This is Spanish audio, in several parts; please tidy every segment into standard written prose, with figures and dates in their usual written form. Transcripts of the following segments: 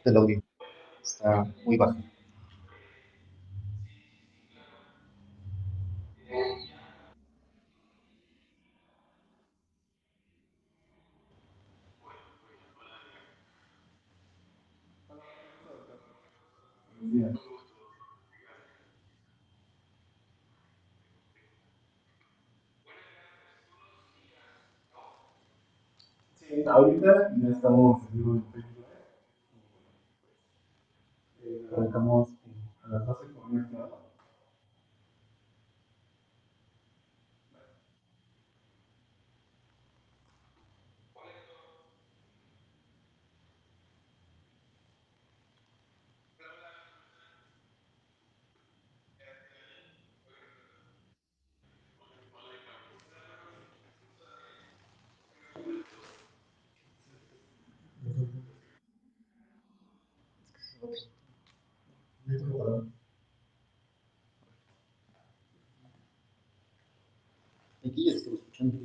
del audio. Está muy bajo. Sí, ahorita ya estamos en vivo en Facebook. Arrancamos a las 12 con una clara. Aquí ya se está escuchando.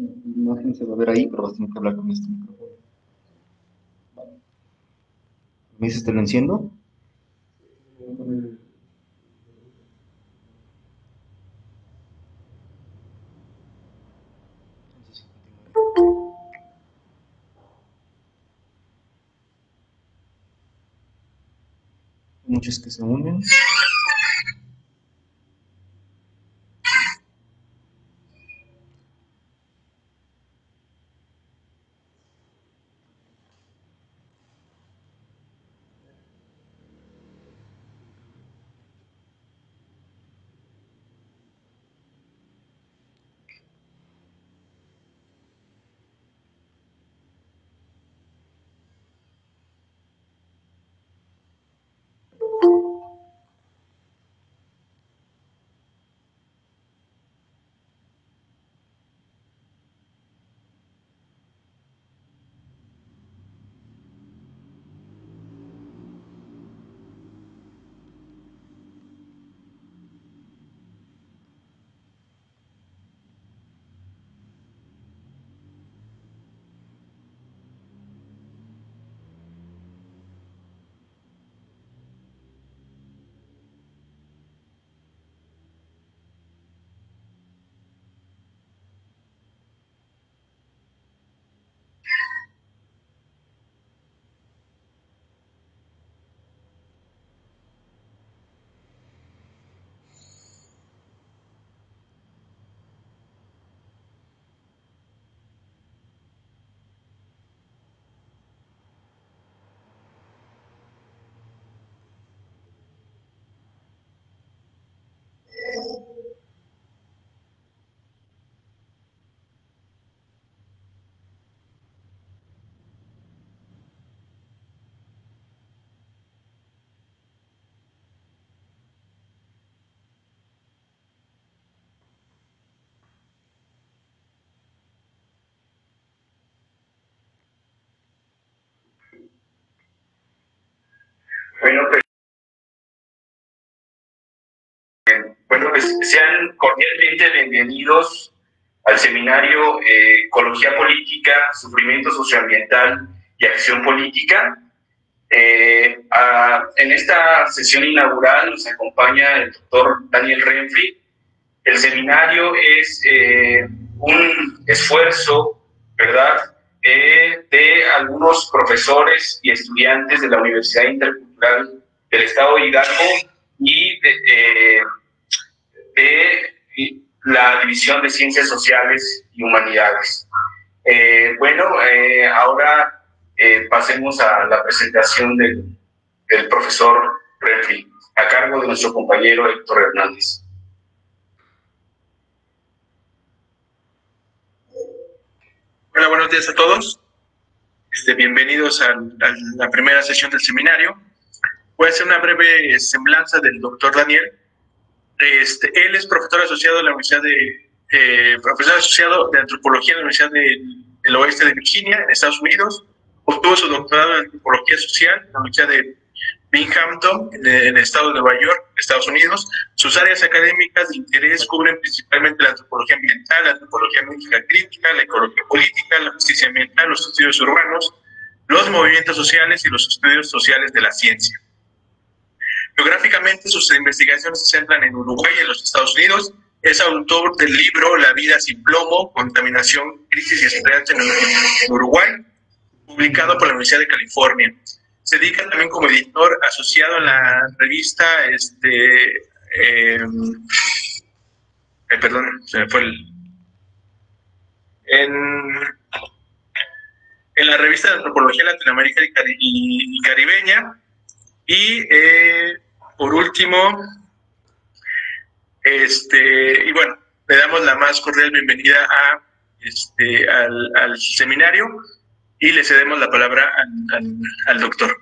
Bueno, la imagen se va a ver ahí, pero vas a tener que hablar con este micrófono. Vale. ¿Me dices te lo enciendo? Entonces, continúe. Hay muchos que se unen. Bueno, pues, pues sean cordialmente bienvenidos al seminario Ecología Política, Sufrimiento Socioambiental y Acción Política. En esta sesión inaugural nos acompaña el doctor Daniel Renfri. El seminario es un esfuerzo, ¿verdad?, de algunos profesores y estudiantes de la Universidad Intercultural del Estado de Hidalgo y de la División de Ciencias Sociales y Humanidades. Ahora pasemos a la presentación del profesor Renfri, a cargo de nuestro compañero Héctor Hernández. Hola, buenos días a todos. Bienvenidos a la primera sesión del seminario. Voy a hacer una breve semblanza del doctor Daniel. Él es profesor asociado de la Universidad profesor asociado de Antropología en la Universidad del Oeste de Virginia, en Estados Unidos. Obtuvo su doctorado en Antropología Social en la Universidad de Binghamton, en el estado de Nueva York, Estados Unidos. Sus áreas académicas de interés cubren principalmente la antropología ambiental, la antropología médica crítica, la ecología política, la justicia ambiental, los estudios urbanos, los movimientos sociales y los estudios sociales de la ciencia. Geográficamente, sus investigaciones se centran en Uruguay y en los Estados Unidos. Es autor del libro La vida sin plomo, contaminación, crisis y esperanza en Uruguay, publicado por la Universidad de California. Se dedica también como editor asociado en la revista, perdón, se me fue en la revista de Antropología Latinoamérica y Caribeña. Y por último, y bueno, le damos la más cordial bienvenida al seminario y le cedemos la palabra al doctor.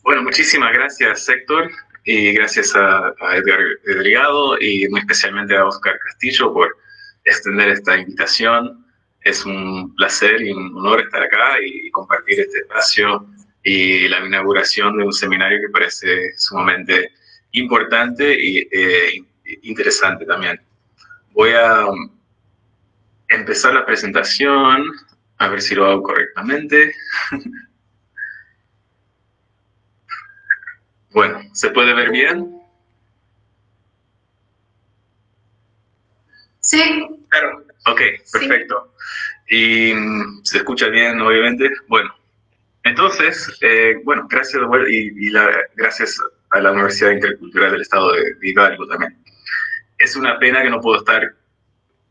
Bueno, muchísimas gracias, Héctor, y gracias a Edgar Delgado y muy especialmente a Oscar Castillo por extender esta invitación. Es un placer y un honor estar acá y compartir este espacio y la inauguración de un seminario que parece sumamente importante e interesante también. Voy a empezar la presentación, a ver si lo hago correctamente. Bueno, ¿se puede ver bien? Sí. Claro. Ok, perfecto. Sí. Y se escucha bien, obviamente. Bueno, entonces, bueno, gracias gracias a la Universidad Intercultural del Estado de Hidalgo también. Es una pena que no puedo estar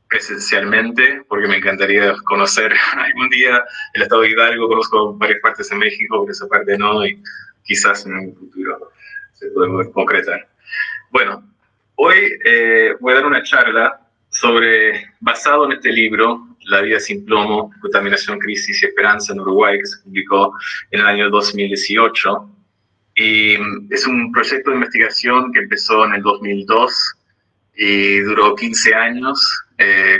presencialmente, porque me encantaría conocer algún día el Estado de Hidalgo. Conozco varias partes en México, pero esa parte no, y quizás en un futuro se puede concretar. Bueno, hoy voy a dar una charla basado en este libro, La vida sin plomo, contaminación, crisis y esperanza en Uruguay, que se publicó en el año 2018. Y es un proyecto de investigación que empezó en el 2002 y duró 15 años,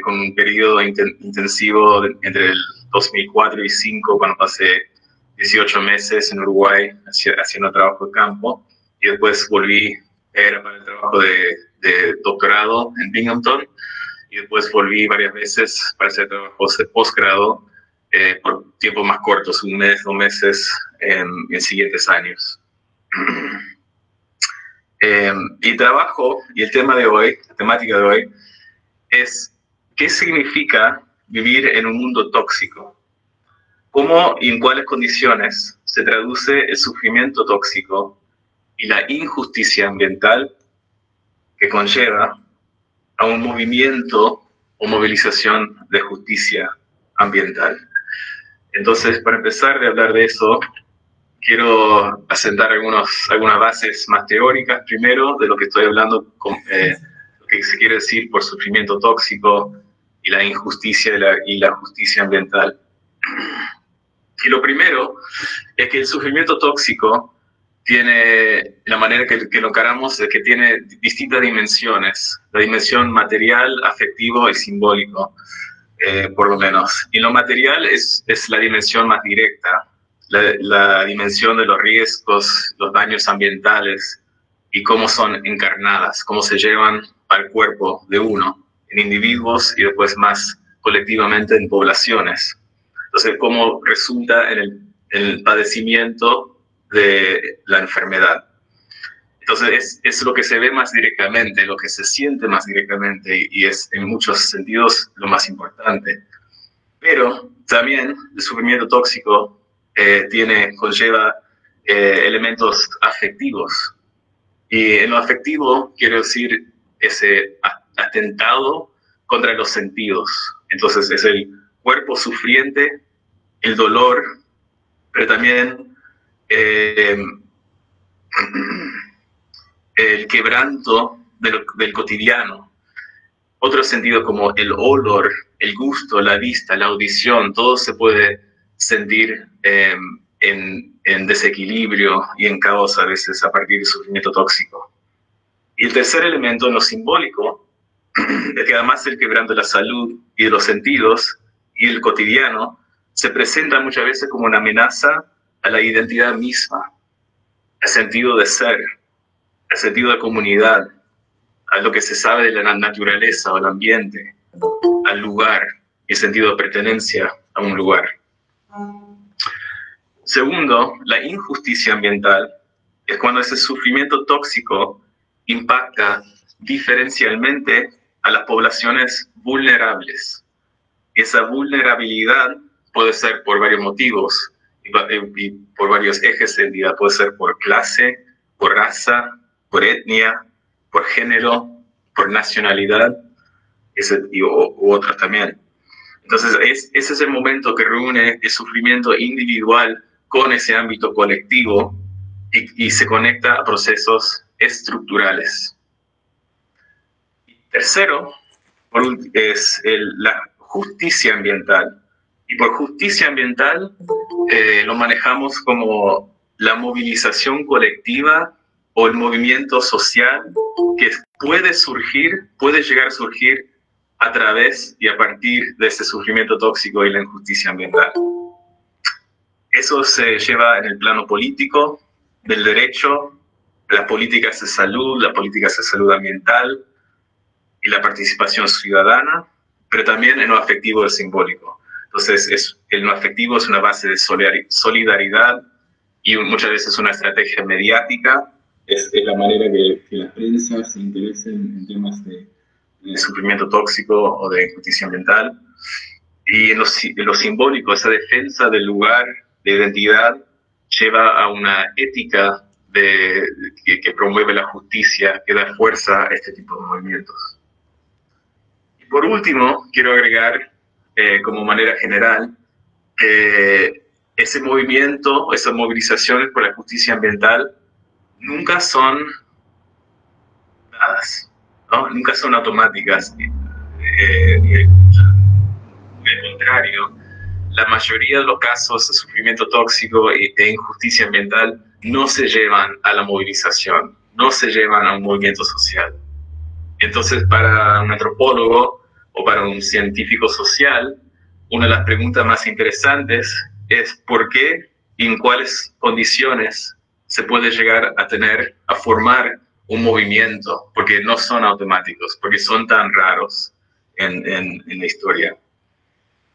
con un periodo intensivo entre el 2004 y 2005, cuando pasé 18 meses en Uruguay haciendo trabajo de campo, y después volví, era para el trabajo de doctorado en Binghamton, y después volví varias veces para hacer trabajos de posgrado por tiempos más cortos, 1 mes, 2 meses, en siguientes años. Y trabajo, y el tema de hoy, la temática de hoy, es ¿qué significa vivir en un mundo tóxico? ¿Cómo y en cuáles condiciones se traduce el sufrimiento tóxico y la injusticia ambiental que conlleva a un movimiento o movilización de justicia ambiental? Entonces, para empezar a hablar de eso, quiero asentar algunas bases más teóricas primero de lo que estoy hablando, lo que se quiere decir por sufrimiento tóxico y la injusticia y la justicia ambiental. Y lo primero es que el sufrimiento tóxico tiene, la manera que lo encaramos es que tiene distintas dimensiones, la dimensión material, afectivo y simbólico, por lo menos. Y lo material es la dimensión más directa, la dimensión de los riesgos, los daños ambientales y cómo son encarnadas, cómo se llevan al cuerpo de uno, en individuos y después más colectivamente en poblaciones. Entonces, cómo resulta en el padecimiento de la enfermedad. Entonces, es lo que se ve más directamente, lo que se siente más directamente, y es en muchos sentidos lo más importante. Pero también el sufrimiento tóxico conlleva elementos afectivos. Y en lo afectivo quiero decir ese atentado contra los sentidos. Entonces es el cuerpo sufriente, el dolor, pero también el quebranto del cotidiano, Otros sentidos como el olor, el gusto, la vista, la audición, todo se puede sentir en desequilibrio y en caos a veces a partir del sufrimiento tóxico. Y el tercer elemento, en lo simbólico, es que además del quebranto de la salud y de los sentidos y el cotidiano, se presenta muchas veces como una amenaza a la identidad misma, al sentido de ser, al sentido de comunidad, a lo que se sabe de la naturaleza o el ambiente, al lugar y el sentido de pertenencia a un lugar. Segundo, la injusticia ambiental es cuando ese sufrimiento tóxico impacta diferencialmente a las poblaciones vulnerables. Y esa vulnerabilidad puede ser por varios motivos y por varios ejes de identidad. Puede ser por clase, por raza, por etnia, por género, por nacionalidad, u otras también. Entonces, ese es el momento que reúne el sufrimiento individual con ese ámbito colectivo y se conecta a procesos estructurales. Y tercero, es la justicia ambiental. Y por justicia ambiental lo manejamos como la movilización colectiva o el movimiento social que puede llegar a surgir a través y a partir de ese sufrimiento tóxico y la injusticia ambiental. Eso se lleva en el plano político, del derecho, las políticas de salud, las políticas de salud ambiental y la participación ciudadana, pero también en lo afectivo y simbólico. Entonces, en lo afectivo es una base de solidaridad y muchas veces una estrategia mediática. Es la manera que la prensa se interese en temas de sufrimiento tóxico o de injusticia ambiental. Y en lo simbólico, esa defensa del lugar, de identidad, lleva a una ética que promueve la justicia, que da fuerza a este tipo de movimientos. Y por último, quiero agregar, como manera general, que ese movimiento, esas movilizaciones por la justicia ambiental, nunca son dadas, ¿no? Nunca son automáticas. Al contrario, la mayoría de los casos de sufrimiento tóxico e injusticia ambiental no se llevan a la movilización, no se llevan a un movimiento social. Entonces, para un antropólogo o para un científico social, una de las preguntas más interesantes es por qué y en cuáles condiciones se puede llegar a formar un movimiento, porque no son automáticos, porque son tan raros en la historia.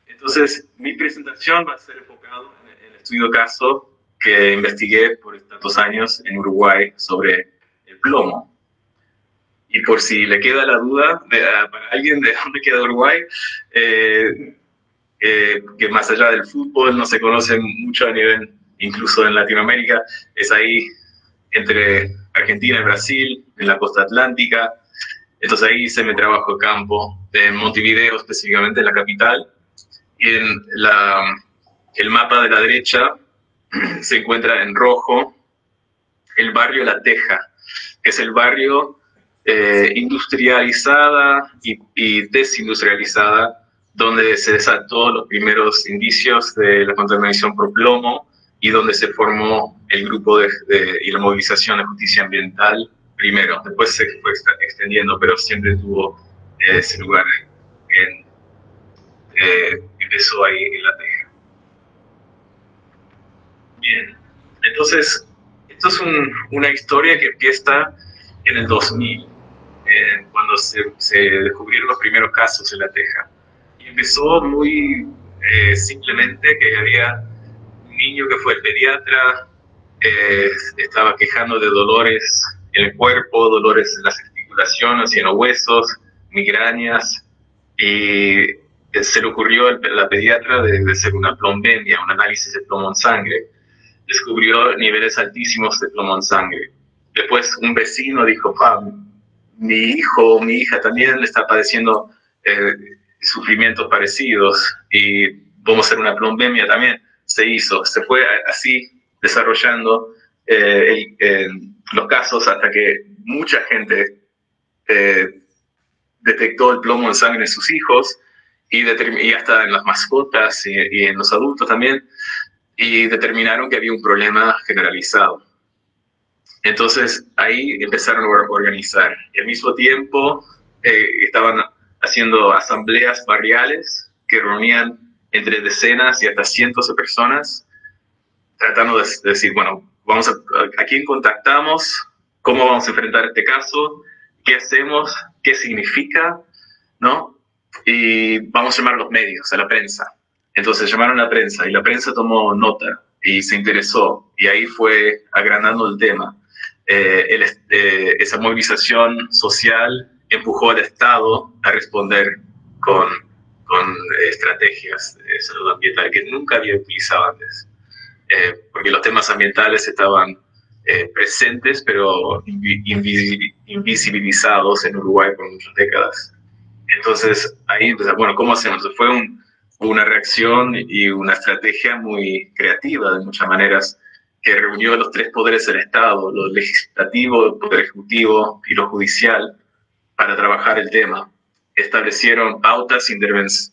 Entonces, mi presentación va a ser enfocada en el estudio de caso que investigué por tantos años en Uruguay sobre el plomo. Y por si le queda la duda para alguien de dónde queda Uruguay, que más allá del fútbol no se conoce mucho a nivel, incluso en Latinoamérica, es ahí entre Argentina y Brasil, en la costa atlántica. Entonces ahí hice mi trabajo de campo, en Montevideo específicamente, en la capital. Y en el mapa de la derecha se encuentra en rojo el barrio La Teja, que es el barrio industrializada y desindustrializada, donde se desató los primeros indicios de la contaminación por plomo y donde se formó el grupo y la movilización de justicia ambiental primero. Después se fue extendiendo, pero siempre tuvo ese lugar empezó ahí en La Teja. Bien, entonces, esto es una historia que empieza en el 2000, cuando se descubrieron los primeros casos en La Teja. Y empezó muy simplemente que había un niño que fue el pediatra, estaba quejando de dolores en el cuerpo, dolores en las articulaciones y en los huesos, migrañas, y se le ocurrió a la pediatra de hacer una plombemia, un análisis de plomo en sangre. Descubrió niveles altísimos de plomo en sangre. Después un vecino dijo, mi hijo o mi hija también le está padeciendo sufrimientos parecidos y vamos a hacer una plombemia también. Se hizo, se fue así desarrollando los casos hasta que mucha gente detectó el plomo en sangre en sus hijos y hasta en las mascotas y en los adultos también, y determinaron que había un problema generalizado. Entonces ahí empezaron a organizar. Y al mismo tiempo estaban haciendo asambleas barriales que reunían entre decenas y hasta cientos de personas, tratando de decir, bueno, ¿a quién contactamos? ¿Cómo vamos a enfrentar este caso? ¿Qué hacemos? ¿Qué significa? ¿No? Y vamos a llamar a los medios, a la prensa. Entonces llamaron a la prensa y la prensa tomó nota y se interesó, y ahí fue agrandando el tema. Esa movilización social empujó al Estado a responder con estrategias de salud ambiental que nunca había utilizado antes, porque los temas ambientales estaban presentes, pero invisibilizados en Uruguay por muchas décadas. Entonces, ahí empezamos, bueno, ¿cómo hacemos? Fue una reacción y una estrategia muy creativa de muchas maneras, que reunió los tres poderes del Estado, lo legislativo, el poder ejecutivo y lo judicial, para trabajar el tema. Establecieron pautas de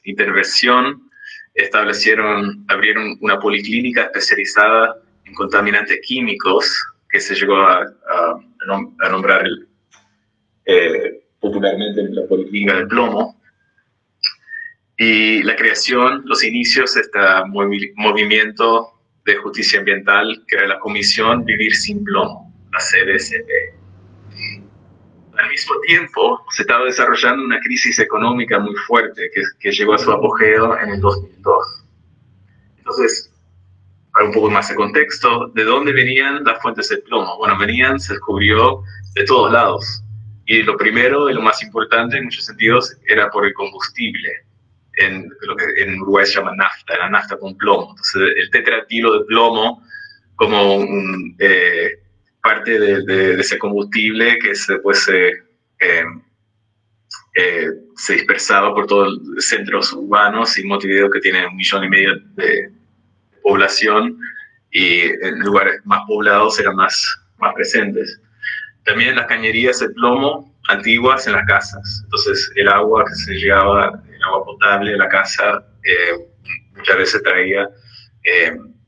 intervención, abrieron una policlínica especializada en contaminantes químicos, que se llegó a nombrar popularmente la policlínica del plomo, y la creación, los inicios de este movimiento de justicia ambiental, que era la Comisión Vivir Sin Plomo, la CVSP. Al mismo tiempo, se estaba desarrollando una crisis económica muy fuerte que llegó a su apogeo en el 2002. Entonces, para un poco más de contexto, ¿de dónde venían las fuentes del plomo? Bueno, se descubrió de todos lados. Y lo primero y lo más importante en muchos sentidos era por el combustible. En lo que en Uruguay se llama nafta, la nafta con plomo. Entonces, el tetratilo de plomo como parte de ese combustible que después se dispersaba por todos los centros urbanos, y Montevideo, que tiene 1,5 millones de población, y en lugares más poblados eran más presentes. También las cañerías de plomo antiguas en las casas. Entonces, el agua que se llevaba, el agua potable de la casa, muchas veces traía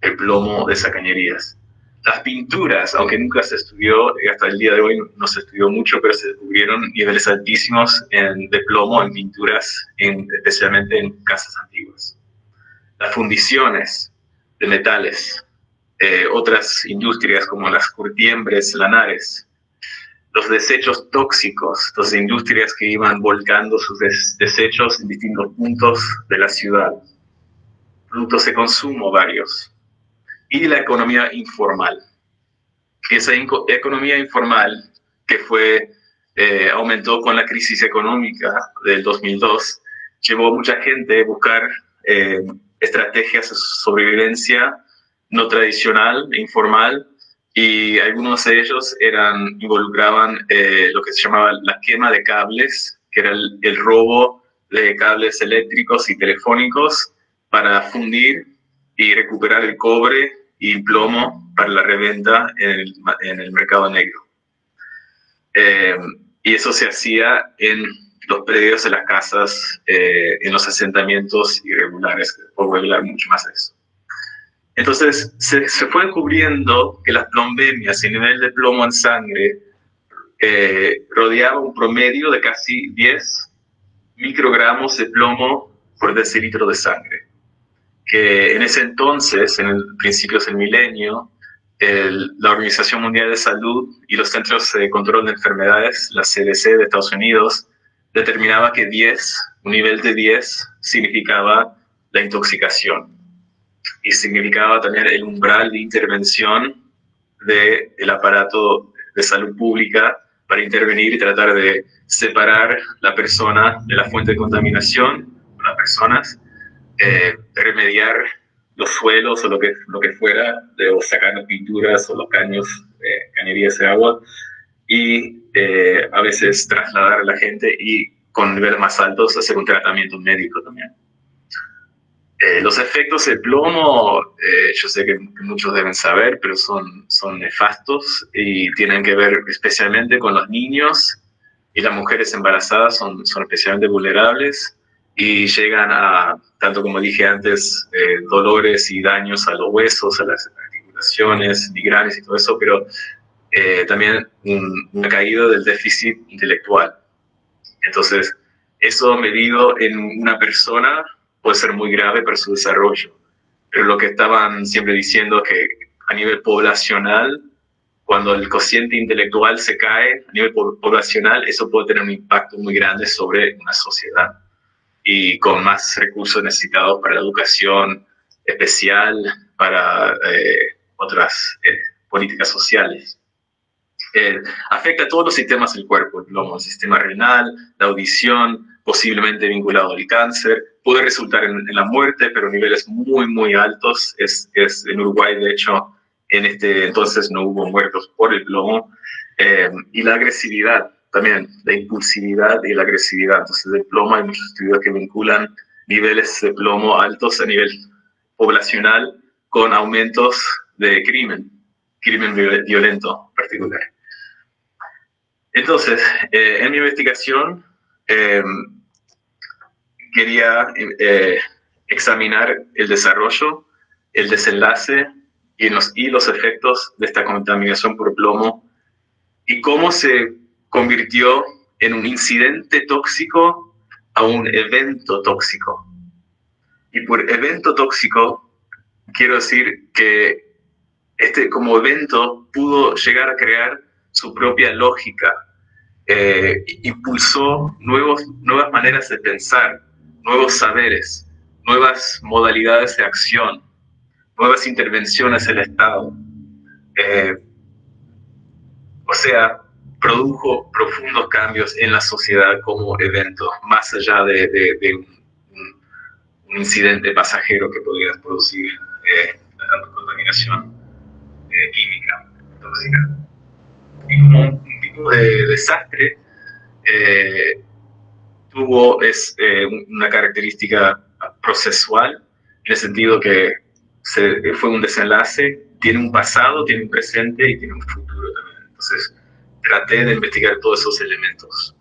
el plomo de esas cañerías. Las pinturas, aunque nunca se estudió, hasta el día de hoy no se estudió mucho, pero se descubrieron niveles altísimos de plomo en pinturas, especialmente en casas antiguas. Las fundiciones de metales, otras industrias como las curtiembres lanares, los desechos tóxicos, entonces industrias que iban volcando sus desechos en distintos puntos de la ciudad, productos de consumo varios, y la economía informal. Esa economía informal que aumentó con la crisis económica del 2002, llevó a mucha gente a buscar estrategias de sobrevivencia no tradicional e informal, y algunos de ellos involucraban lo que se llamaba la quema de cables, que era el robo de cables eléctricos y telefónicos para fundir y recuperar el cobre y el plomo para la reventa en el mercado negro. Y eso se hacía en los predios de las casas, en los asentamientos irregulares, que después voy a hablar mucho más de eso. Entonces, se fue descubriendo que las plombemias y el nivel de plomo en sangre rodeaba un promedio de casi 10 microgramos de plomo por decilitro de sangre. Que en ese entonces, en principios del milenio, la Organización Mundial de Salud y los Centros de Control de Enfermedades, la CDC de Estados Unidos, determinaba que un nivel de 10 significaba la intoxicación, y significaba también el umbral de intervención del aparato de salud pública para intervenir y tratar de separar la persona de la fuente de contaminación, las personas, remediar los suelos o lo que fuera, o sacar las pinturas o los cañerías de agua, y a veces trasladar a la gente, y con niveles más altos hacer un tratamiento médico también. Los efectos del plomo, yo sé que muchos deben saber, pero son nefastos y tienen que ver especialmente con los niños y las mujeres embarazadas son especialmente vulnerables y llegan a, tanto como dije antes, dolores y daños a los huesos, a las articulaciones, migrañas y todo eso, pero también una caída del déficit intelectual. Entonces, eso medido en una persona puede ser muy grave para su desarrollo. Pero lo que estaban siempre diciendo es que a nivel poblacional, cuando el cociente intelectual se cae a nivel poblacional, eso puede tener un impacto muy grande sobre una sociedad. Y con más recursos necesitados para la educación especial, para otras políticas sociales. Afecta a todos los sistemas del cuerpo, el sistema renal, la audición, posiblemente vinculado al cáncer, puede resultar en la muerte, pero a niveles muy, muy altos. En Uruguay, de hecho, en este entonces no hubo muertos por el plomo. Y la agresividad también, la impulsividad y la agresividad. Entonces, el plomo, hay muchos estudios que vinculan niveles de plomo altos a nivel poblacional con aumentos de crimen violento en particular. Entonces, en mi investigación quería examinar el desarrollo, el desenlace y los efectos de esta contaminación por plomo y cómo se convirtió en un incidente tóxico a un evento tóxico. Y por evento tóxico quiero decir que como evento pudo llegar a crear su propia lógica, impulsó nuevas maneras de pensar, nuevos saberes, nuevas modalidades de acción, nuevas intervenciones del Estado. O sea, produjo profundos cambios en la sociedad como evento, más allá de un incidente pasajero que podría producir la contaminación química, tóxica. Y como un tipo de desastre, tuvo una característica procesual, en el sentido que fue un desenlace, tiene un pasado, tiene un presente y tiene un futuro también. Entonces, traté de investigar todos esos elementos.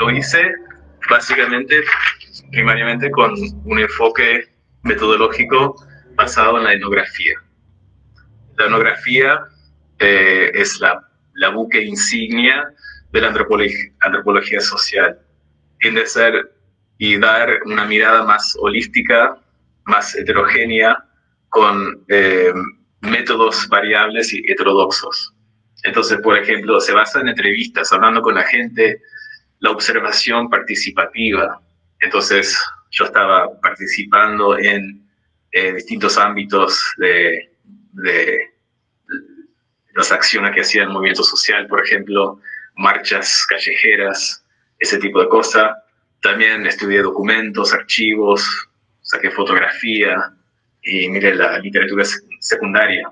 Lo hice básicamente, primariamente, con un enfoque metodológico basado en la etnografía. La etnografía es la buque insignia de la antropología social. Tiende a ser y dar una mirada más holística, más heterogénea, con métodos variables y heterodoxos. Entonces, por ejemplo, se basa en entrevistas, hablando con la gente, la observación participativa. Entonces, yo estaba participando en distintos ámbitos de las acciones que hacía el movimiento social, por ejemplo, marchas callejeras, ese tipo de cosas. También estudié documentos, archivos, saqué fotografía y miré la literatura secundaria.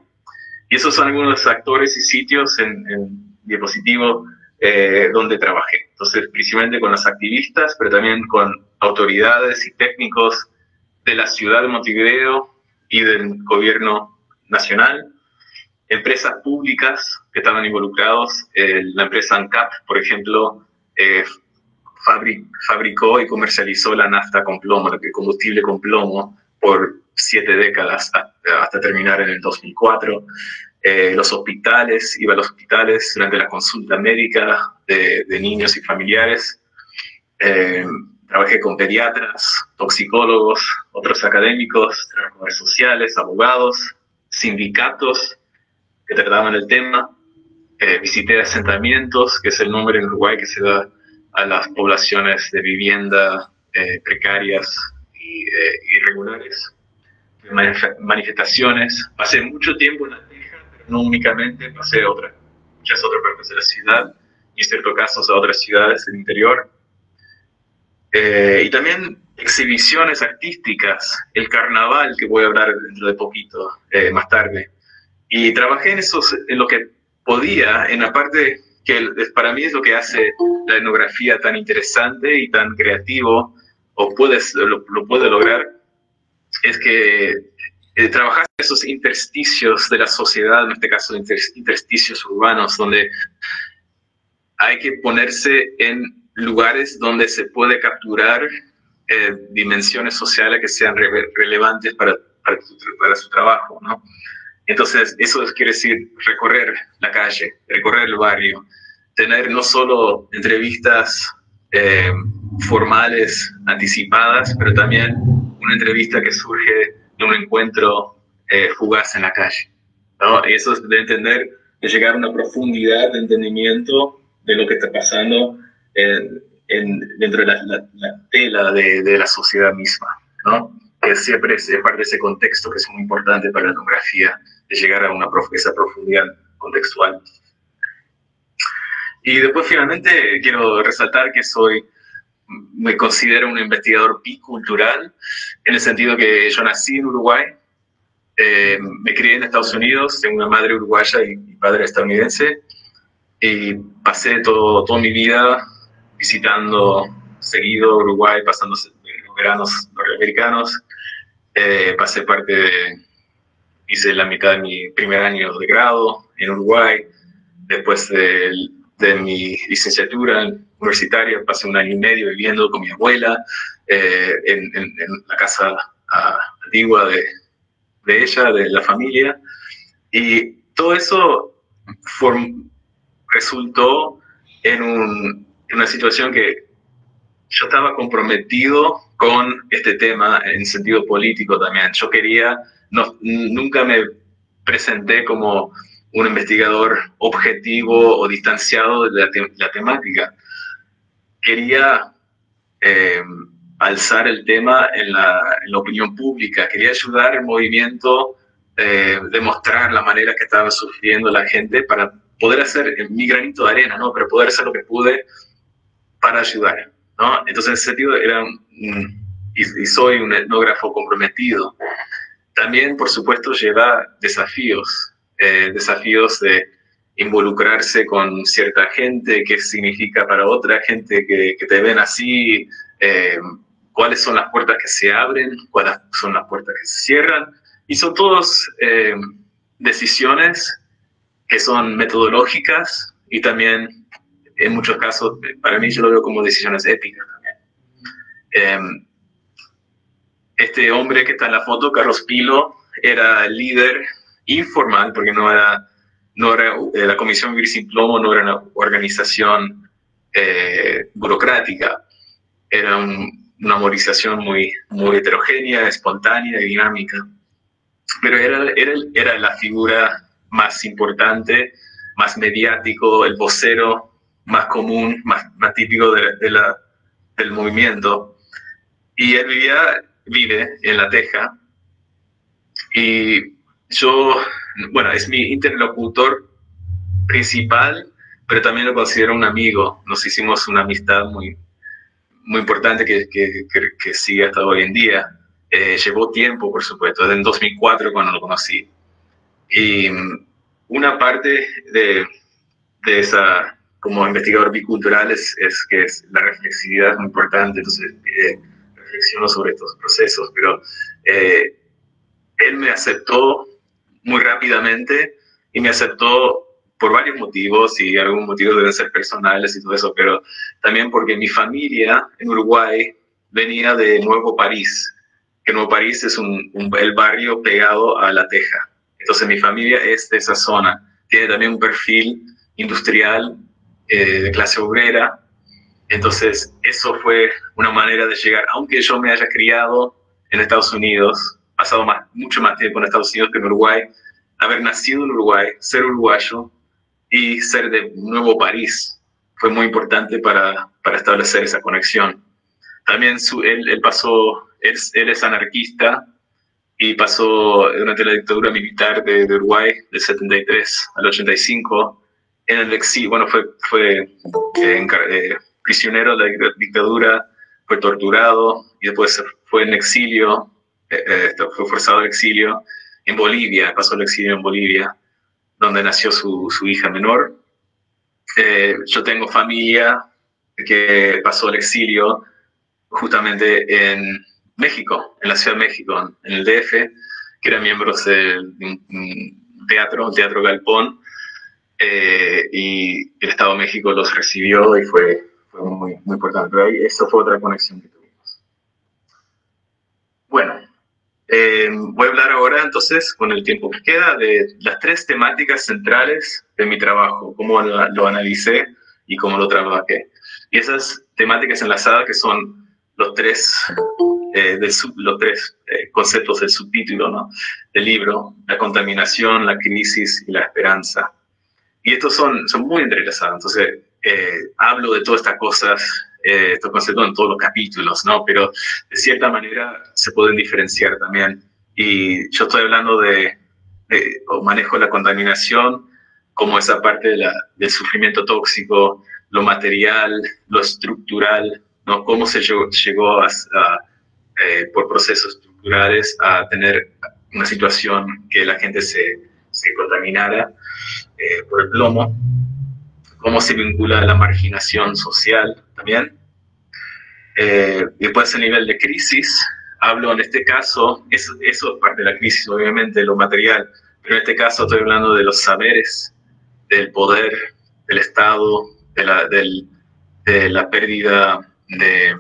Y esos son algunos de los actores y sitios en diapositivo donde trabajé. Entonces, principalmente con los activistas, pero también con autoridades y técnicos de la ciudad de Montevideo y del gobierno nacional, empresas públicas que estaban involucrados. La empresa ANCAP, por ejemplo, fabricó y comercializó la nafta con plomo, el combustible con plomo, por 7 décadas hasta terminar en el 2004. Los hospitales, iba a los hospitales durante la consulta médica de niños y familiares. Trabajé con pediatras, toxicólogos, otros académicos, trabajadores sociales, abogados, sindicatos que trataban el tema. Visité asentamientos, que es el nombre en Uruguay que se da a las poblaciones de vivienda precarias y irregulares. Manifestaciones. Pasé mucho tiempo en La Teja, pero no únicamente, pasé a muchas otras partes de la ciudad y en ciertos casos a otras ciudades del interior. Y también exhibiciones artísticas, el carnaval, que voy a hablar dentro de poquito, más tarde. Y trabajé en lo que podía, en la parte que para mí es lo que hace la etnografía tan interesante y tan creativo, o lo puede lograr, es que trabajar esos intersticios de la sociedad, en este caso intersticios urbanos, donde hay que ponerse en lugares donde se puede capturar dimensiones sociales que sean relevantes para su trabajo, ¿no? Entonces, eso quiere decir recorrer la calle, recorrer el barrio, tener no solo entrevistas formales, anticipadas, pero también una entrevista que surge de un encuentro fugaz en la calle, ¿no? Y eso es de entender, de llegar a una profundidad de entendimiento de lo que está pasando dentro de la tela de la sociedad misma, ¿no? Que siempre es parte de ese contexto que es muy importante para la etnografía, de llegar a esa profundidad contextual. Y después finalmente quiero resaltar que me considero un investigador bicultural, en el sentido que yo nací en Uruguay, me crié en Estados Unidos, tengo una madre uruguaya y padre estadounidense, y pasé toda mi vida visitando seguido Uruguay, pasando los veranos norteamericanos. Hice la mitad de mi primer año de grado en Uruguay. Después de mi licenciatura universitaria pasé 1 año y medio viviendo con mi abuela en la casa antigua de ella, de la familia. Y todo eso resultó en una situación que yo estaba comprometido con este tema en sentido político también. Yo nunca me presenté como un investigador objetivo o distanciado de la temática. Quería alzar el tema en la opinión pública, quería ayudar al movimiento, demostrar la manera que estaba sufriendo la gente para poder hacer mi granito de arena, ¿no? Pero poder hacer lo que pude para ayudar, ¿no? Entonces, en ese sentido, y soy un etnógrafo comprometido. También, por supuesto, lleva desafíos de involucrarse con cierta gente, qué significa para otra gente que te ven así, cuáles son las puertas que se abren, cuáles son las puertas que se cierran, y son todas decisiones que son metodológicas y también, en muchos casos, para mí yo lo veo como decisiones éticas también. Este hombre que está en la foto, Carlos Pilo, era el líder informal, porque la Comisión Vivir Sin Plomo no era una organización burocrática, era una movilización muy heterogénea, espontánea y dinámica. Pero era la figura más importante, más mediático, el vocero más común, más típico del movimiento. Y él vive en La Teja, y es mi interlocutor principal, pero también lo considero un amigo. Nos hicimos una amistad muy importante que sigue hasta hoy en día. Llevó tiempo, por supuesto, desde el 2004 cuando lo conocí. Y una parte de esa, como investigador bicultural, es que la reflexividad es muy importante. Entonces, reflexiono sobre estos procesos, pero él me aceptó muy rápidamente, y me aceptó por varios motivos, y algunos motivos deben ser personales y todo eso, pero también porque mi familia en Uruguay venía de Nuevo París, que Nuevo París es el barrio pegado a La Teja. Entonces mi familia es de esa zona, tiene también un perfil industrial de clase obrera. Entonces eso fue una manera de llegar, aunque yo me haya criado en Estados Unidos, pasado mucho más tiempo en Estados Unidos que en Uruguay, haber nacido en Uruguay, ser uruguayo y ser de Nuevo París fue muy importante para establecer esa conexión. También él es anarquista, y pasó durante la dictadura militar de Uruguay del 73 al 85 en el exilio. Bueno, fue prisionero de la dictadura, fue torturado y después fue en exilio, fue forzado al exilio en Bolivia, pasó el exilio en Bolivia, donde nació su hija menor. Yo tengo familia que pasó el exilio justamente en México, en la Ciudad de México, en el DF, que eran miembros de un teatro Galpón, y el Estado de México los recibió y fue muy, muy importante. Pero ahí, eso fue otra conexión que tuvimos. Bueno, voy a hablar ahora entonces, con el tiempo que queda, de las 3 temáticas centrales de mi trabajo, cómo lo analicé y cómo lo trabajé. Y esas temáticas enlazadas que son los 3 conceptos del subtítulo, ¿no?, del libro: la contaminación, la crisis y la esperanza. Y estos son muy entrelazados. Entonces, hablo de todas estas cosas, estos conceptos en todos los capítulos, ¿no? Pero de cierta manera se pueden diferenciar también. Y yo estoy hablando o manejo la contaminación como esa parte del sufrimiento tóxico, lo material, lo estructural, ¿no? Cómo se llegó por procesos estructurales a tener una situación que la gente se contaminara por el plomo, cómo se vincula a la marginación social también. Después, a nivel de crisis, hablo en este caso, eso es parte de la crisis, obviamente, lo material, pero en este caso estoy hablando de los saberes, del poder, del Estado, de la pérdida de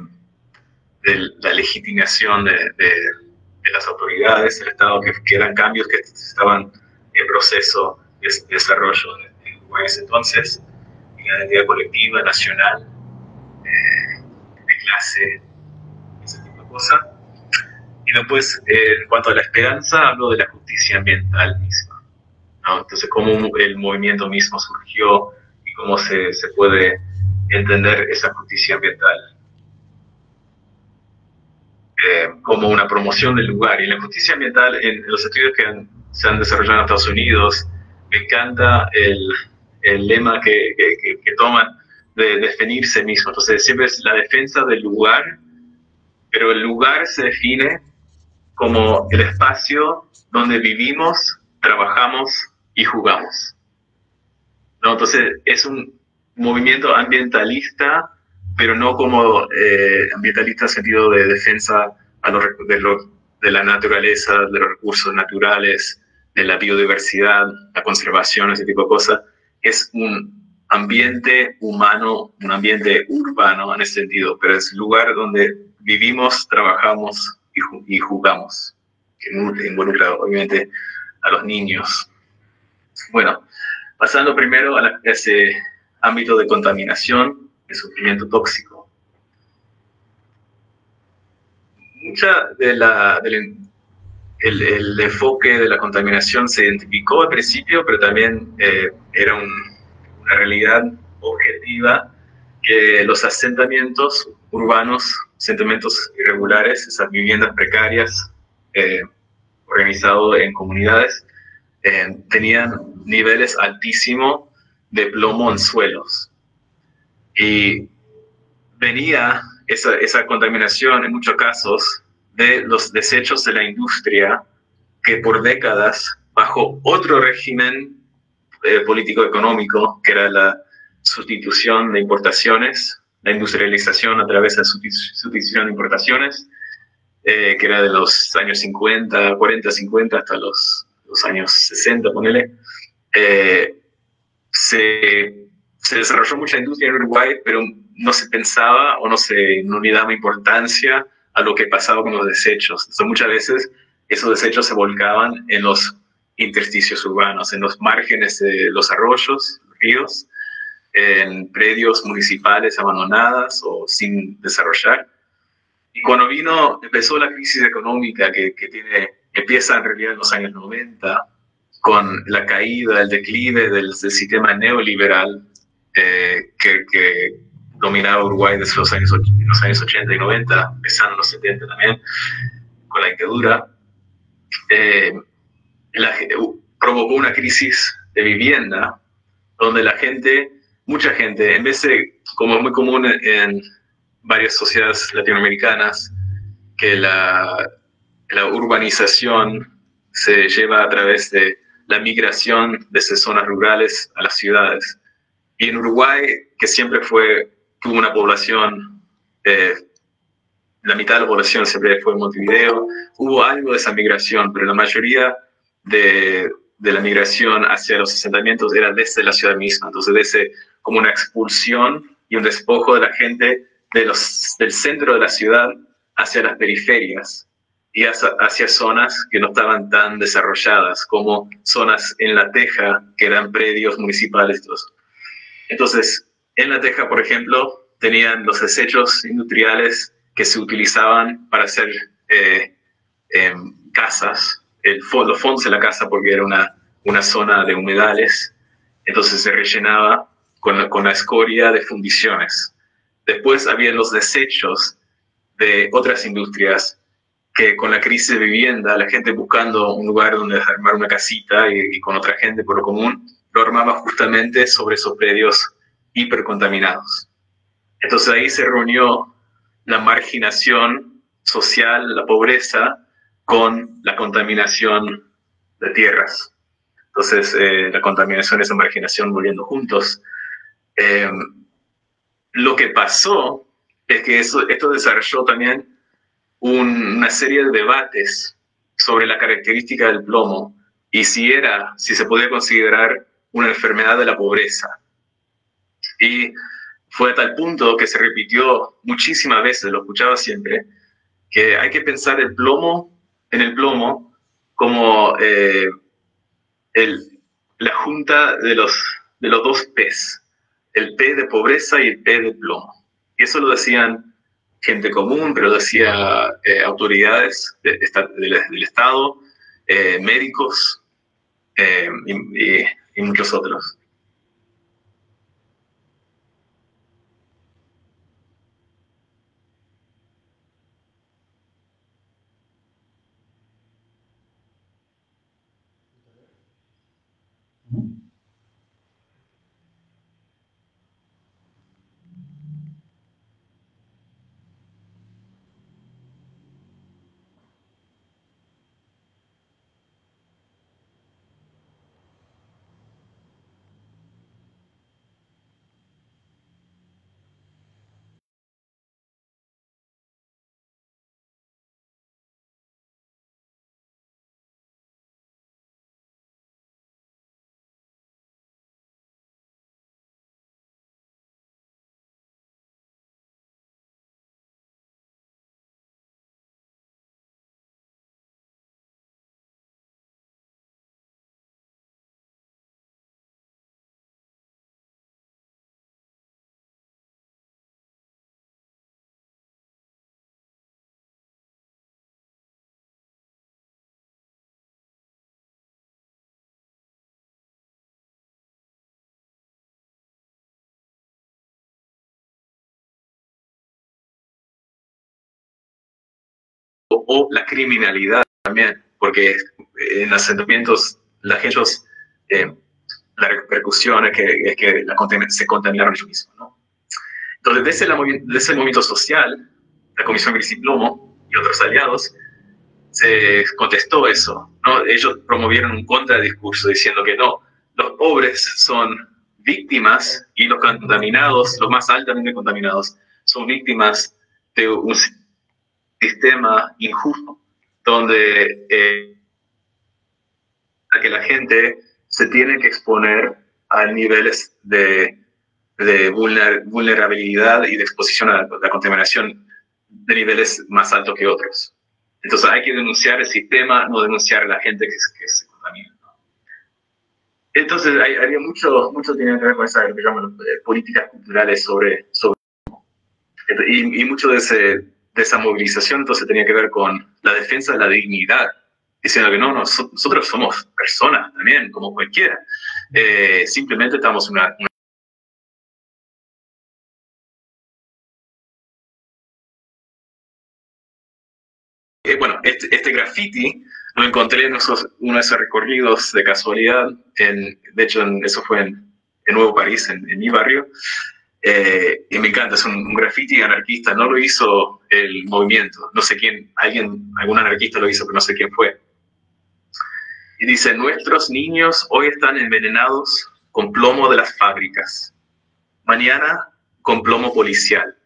la legitimación de las autoridades del Estado, que eran cambios que estaban en proceso de desarrollo en Uruguay en ese entonces, la identidad colectiva, nacional, de clase, ese tipo de cosas. Y después, en cuanto a la esperanza, hablo de la justicia ambiental misma, ¿no? Entonces, cómo el movimiento mismo surgió y cómo se puede entender esa justicia ambiental como una promoción del lugar. Y la justicia ambiental, en los estudios que se han desarrollado en Estados Unidos, me encanta el lema que toman de definirse mismo. Entonces, siempre es la defensa del lugar, pero el lugar se define como el espacio donde vivimos, trabajamos y jugamos, ¿no? Entonces, es un movimiento ambientalista, pero no como ambientalista en sentido de defensa de la naturaleza, de los recursos naturales, de la biodiversidad, la conservación, ese tipo de cosas. Es un ambiente humano, un ambiente urbano en ese sentido, pero es el lugar donde vivimos, trabajamos y jugamos, que involucra obviamente a los niños. Bueno, pasando primero a ese ámbito de contaminación, de sufrimiento tóxico. Mucha el enfoque de la contaminación se identificó al principio, pero también era una realidad objetiva, que los asentamientos urbanos, asentamientos irregulares, esas viviendas precarias organizadas en comunidades, tenían niveles altísimos de plomo en suelos. Y venía esa contaminación en muchos casos de los desechos de la industria, que por décadas, bajo otro régimen político-económico, que era la sustitución de importaciones, la industrialización a través de la sustitución de importaciones, que era de los años 50, 40, 50 hasta los años 60, ponele, se desarrolló mucha industria en Uruguay, pero no se pensaba o no le daba importancia a lo que pasaba con los desechos. Entonces, muchas veces esos desechos se volcaban en los intersticios urbanos, en los márgenes de los arroyos, ríos, en predios municipales abandonadas o sin desarrollar. Y cuando empezó la crisis económica que empieza en realidad en los años 90, con la caída, el declive del sistema neoliberal que dominaba Uruguay desde los años 80 y 90, empezando en los 70 también, con la dictadura, provocó una crisis de vivienda, donde mucha gente, en vez de, como es muy común en varias sociedades latinoamericanas, que la urbanización se lleva a través de la migración desde zonas rurales a las ciudades. Y en Uruguay, que siempre tuvo una población la mitad de la población siempre fue en Montevideo. Hubo algo de esa migración, pero la mayoría de la migración hacia los asentamientos era desde la ciudad misma. Entonces, como una expulsión y un despojo de la gente del centro de la ciudad hacia las periferias y hacia zonas que no estaban tan desarrolladas, como zonas en La Teja, que eran predios municipales. Entonces, en La Teja, por ejemplo, tenían los desechos industriales que se utilizaban para hacer casas, los fondos de la casa, porque era una zona de humedales, entonces se rellenaba con la escoria de fundiciones. Después había los desechos de otras industrias, que con la crisis de vivienda, la gente buscando un lugar donde armar una casita y con otra gente por lo común, lo armaba justamente sobre esos predios hipercontaminados. Entonces ahí se reunió la marginación social, la pobreza, con la contaminación de tierras. Entonces, la contaminación y esa marginación volviendo juntos. Lo que pasó es que esto desarrolló también una serie de debates sobre la característica del plomo y si se podía considerar una enfermedad de la pobreza. Y fue a tal punto que se repitió muchísimas veces, lo escuchaba siempre, que hay que pensar en el plomo como la junta de los dos P's, el P de pobreza y el P de plomo. Y eso lo decían gente común, pero lo decían autoridades del Estado, médicos y muchos otros. O la criminalidad también, porque en asentamientos la repercusión es que se contaminaron ellos mismos, ¿no? Entonces, desde ese movimiento social, la Comisión Gris y Plomo y otros aliados, se contestó eso, ¿no? Ellos promovieron un contradiscurso diciendo que no, los pobres son víctimas y los contaminados, los más altamente contaminados, son víctimas de un sistema injusto, donde a que la gente se tiene que exponer a niveles de vulnerabilidad y de exposición a la contaminación de niveles más altos que otros. Entonces hay que denunciar el sistema, no denunciar a la gente que se contamina. Entonces había mucho tiene que ver con esa, digamos, políticas culturales sobre y mucho de esa movilización entonces tenía que ver con la defensa de la dignidad, diciendo que no, nosotros somos personas también, como cualquiera. Simplemente estamos bueno, este graffiti lo encontré en uno de esos recorridos de casualidad, de hecho eso fue en Nuevo París, en mi barrio, y me encanta, es un graffiti anarquista, no lo hizo el movimiento, no sé quién, algún anarquista lo hizo, pero no sé quién fue. Y dice, nuestros niños hoy están envenenados con plomo de las fábricas, mañana con plomo policial.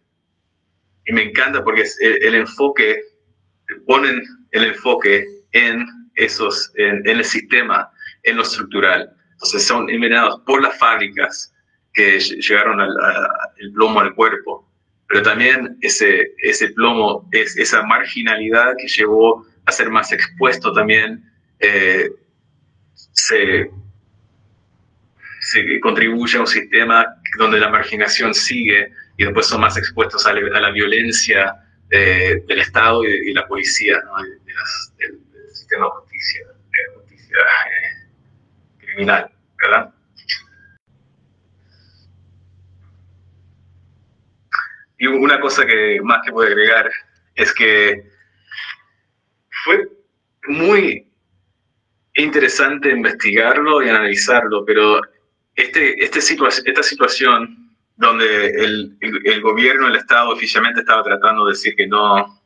y me encanta porque es el enfoque, ponen el enfoque en el sistema, en lo estructural. Entonces son envenenados por las fábricas que llegaron el plomo al cuerpo, pero también ese plomo, esa marginalidad que llevó a ser más expuesto también, se contribuye a un sistema donde la marginación sigue y después son más expuestos a la violencia del Estado y la policía, ¿no? del sistema de justicia criminal, ¿verdad? Y una cosa que más que puedo agregar es que fue muy interesante investigarlo y analizarlo, pero esta situación donde el gobierno, el Estado oficialmente estaba tratando de decir que no,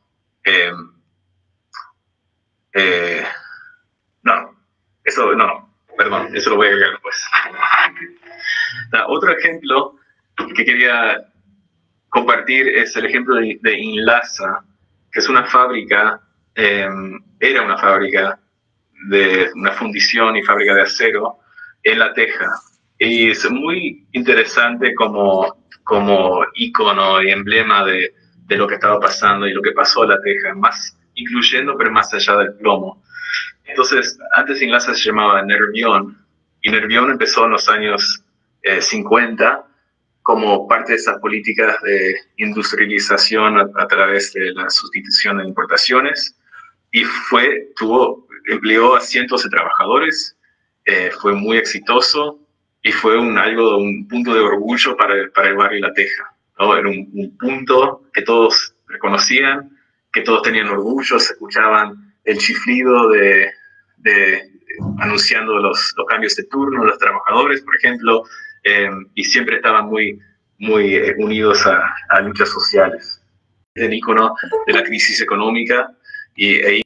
eso lo voy a agregar después. Otro ejemplo que quería compartir es el ejemplo de Inlasa, que es una fábrica, era una fábrica de una fundición y fábrica de acero en La Teja. Y es muy interesante como ícono y emblema de lo que estaba pasando y lo que pasó en La Teja, más incluyendo, pero más allá del plomo. Entonces, antes Inlasa se llamaba Nervión, y Nervión empezó en los años 50 como parte de esas políticas de industrialización a través de la sustitución de importaciones, y empleó a cientos de trabajadores, fue muy exitoso y fue un punto de orgullo para el barrio La Teja, ¿no? Era un punto que todos reconocían, que todos tenían orgullo, se escuchaban el chiflido anunciando los cambios de turno, los trabajadores, por ejemplo, y siempre estaban muy unidos a luchas sociales. Es el ícono de la crisis económica y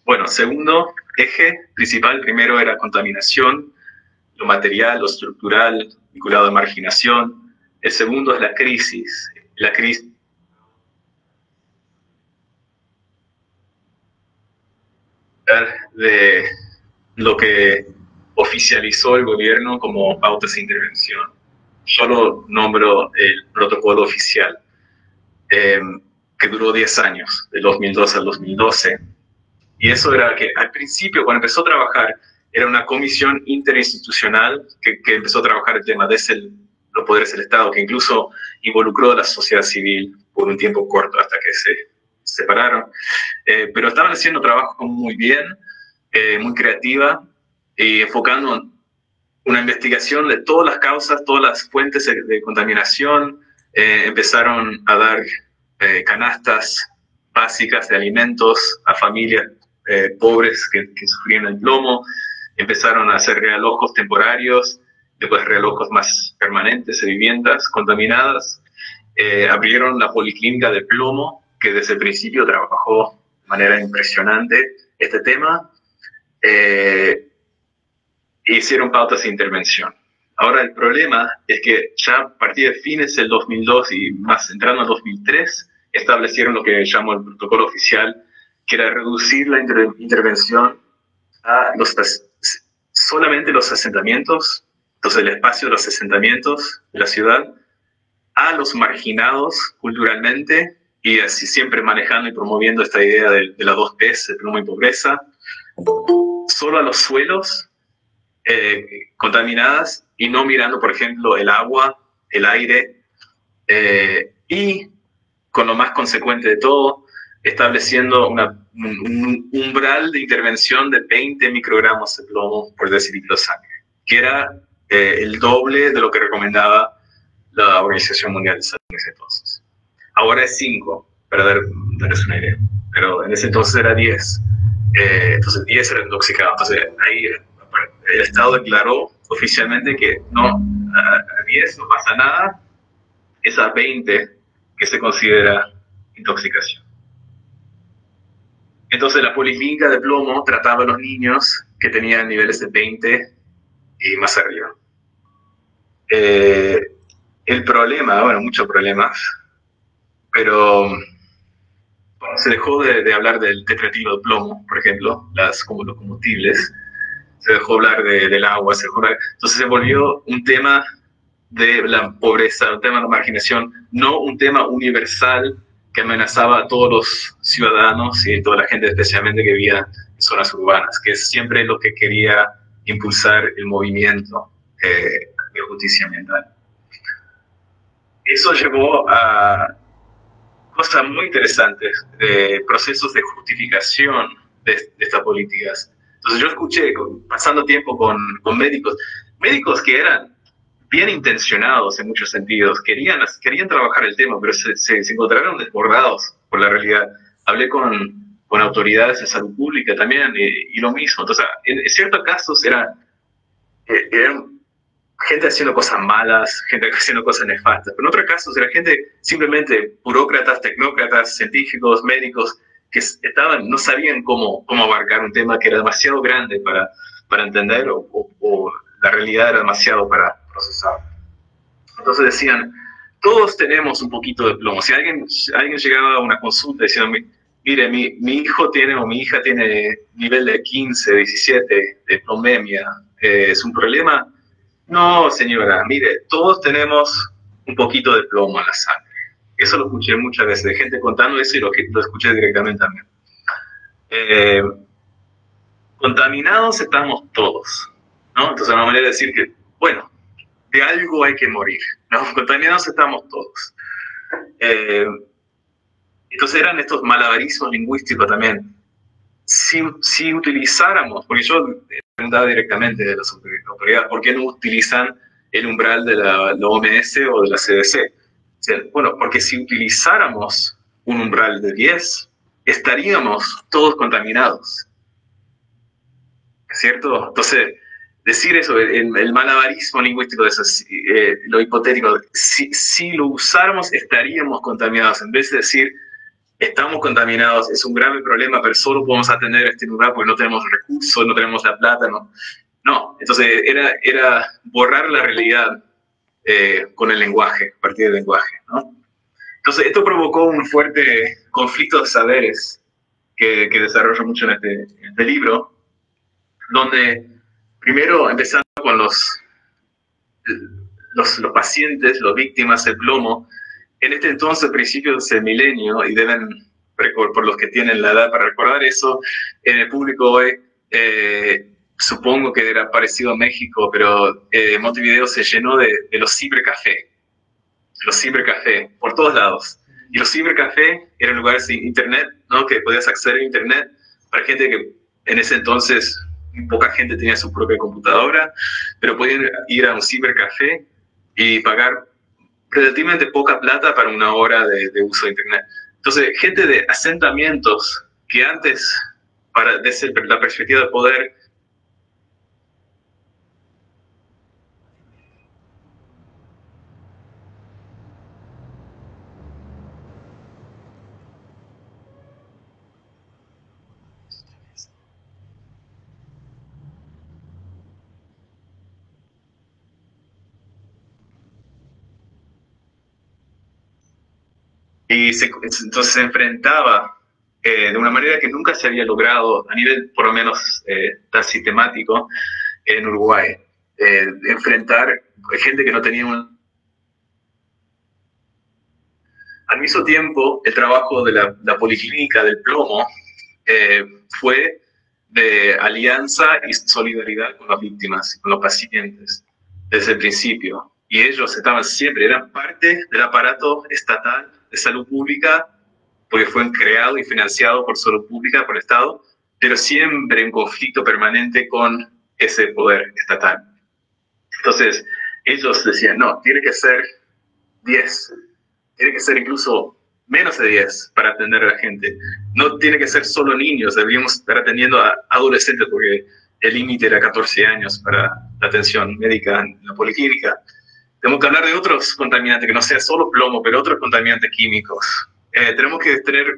bueno, segundo eje principal, primero era contaminación, lo material, lo estructural, vinculado a marginación. El segundo es la crisis. La crisis de lo que oficializó el gobierno como pautas de intervención. Solo nombro el protocolo oficial, que duró 10 años, del 2002 al 2012. Y eso era que al principio, cuando empezó a trabajar, era una comisión interinstitucional que empezó a trabajar el tema de los poderes del Estado, que incluso involucró a la sociedad civil por un tiempo corto hasta que se separaron. Pero estaban haciendo trabajo muy bien, muy creativa, y enfocando una investigación de todas las causas, todas las fuentes de contaminación. Empezaron a dar canastas básicas de alimentos a familias pobres que sufrían el plomo. Empezaron a hacer realojos temporarios, después realojos más permanentes de viviendas contaminadas. Abrieron la policlínica de plomo, que desde el principio trabajó de manera impresionante este tema. eh, hicieron pautas de intervención. Ahora el problema es que ya a partir de fines del 2002 y más entrando al 2003, establecieron lo que llamó el protocolo oficial, que era reducir la intervención a solamente los asentamientos, entonces el espacio de los asentamientos de la ciudad, a los marginados culturalmente, y así siempre manejando y promoviendo esta idea de las dos P's, de plomo y pobreza, solo a los suelos contaminadas y no mirando, por ejemplo, el agua, el aire, y con lo más consecuente de todo, estableciendo un umbral de intervención de 20 microgramos de plomo por decilitro de sangre, que era el doble de lo que recomendaba la Organización Mundial de Salud en ese entonces. Ahora es 5, para darles una idea, pero en ese entonces era 10. Entonces 10 era intoxicado. Entonces ahí el Estado declaró oficialmente que no, a 10 no pasa nada, es a 20 que se considera intoxicación. Entonces la policlínica de plomo trataba a los niños que tenían niveles de 20 y más arriba. El problema, bueno, muchos problemas, pero bueno, se dejó de hablar del tetratilo de plomo, por ejemplo, los combustibles, se dejó hablar del agua, entonces se volvió un tema de la pobreza, un tema de la marginación, no un tema universal que amenazaba a todos los ciudadanos y a toda la gente especialmente que vivía en zonas urbanas, que es siempre lo que quería impulsar el movimiento de justicia ambiental. Eso llevó a cosas muy interesantes, procesos de justificación de estas políticas. Entonces yo escuché, pasando tiempo con médicos que eran bien intencionados en muchos sentidos, querían trabajar el tema, pero se encontraron desbordados por la realidad. Hablé con autoridades de salud pública también y lo mismo. Entonces, en ciertos casos eran gente haciendo cosas malas, gente haciendo cosas nefastas, pero en otros casos era gente simplemente burócratas, tecnócratas, científicos, médicos, que no sabían cómo abarcar un tema que era demasiado grande para entender o la realidad era demasiado para procesar. Entonces decían, todos tenemos un poquito de plomo. Si alguien llegaba a una consulta diciendo, mire, mi hijo tiene o mi hija tiene nivel de 15, 17 de plomemia, ¿es un problema? No, señora, mire, todos tenemos un poquito de plomo en la sangre. Eso lo escuché muchas veces, de gente contando eso y lo escuché directamente también. Contaminados estamos todos, ¿no? Entonces una manera de decir que, bueno, de algo hay que morir, ¿no? Contaminados estamos todos. Entonces eran estos malabarismos lingüísticos también. Si utilizáramos, porque yo preguntaba directamente de las autoridades, ¿por qué no utilizan el umbral de la OMS o de la CDC? O sea, bueno, porque si utilizáramos un umbral de 10, estaríamos todos contaminados, ¿cierto? Entonces, decir eso, el malabarismo lingüístico de eso, lo hipotético, si lo usáramos estaríamos contaminados, en vez de decir estamos contaminados, es un grave problema, pero solo podemos atender este lugar porque no tenemos recursos, no tenemos la plata, ¿no? No, entonces era borrar la realidad con el lenguaje, a partir del lenguaje, ¿no? Entonces esto provocó un fuerte conflicto de saberes que desarrollo mucho en este libro, donde primero empezando con los pacientes, las víctimas del plomo, en este entonces, principios del milenio, y deben, por los que tienen la edad para recordar eso, en el público hoy, supongo que era parecido a México, pero Montevideo se llenó de los cibercafés por todos lados. Y los cibercafés eran lugares de internet, ¿no? Que podías acceder a internet para gente que en ese entonces poca gente tenía su propia computadora, pero podían ir a un cibercafé y pagar relativamente poca plata para una hora de uso de internet. Entonces, gente de asentamientos que antes, desde la perspectiva de poder, Y entonces se enfrentaba de una manera que nunca se había logrado a nivel, por lo menos, tan sistemático en Uruguay. Enfrentar gente que no tenía un... Al mismo tiempo, el trabajo de la Policlínica del Plomo fue de alianza y solidaridad con las víctimas, con los pacientes, desde el principio. Y ellos estaban siempre, eran parte del aparato estatal de salud pública, porque fue creado y financiado por salud pública, por el Estado, pero siempre en conflicto permanente con ese poder estatal. Entonces, ellos decían, no, tiene que ser 10, tiene que ser incluso menos de 10 para atender a la gente. No tiene que ser solo niños, deberíamos estar atendiendo a adolescentes, porque el límite era 14 años para la atención médica en la policlínica. Tenemos que hablar de otros contaminantes, que no sea solo plomo, pero otros contaminantes químicos. Tenemos que tener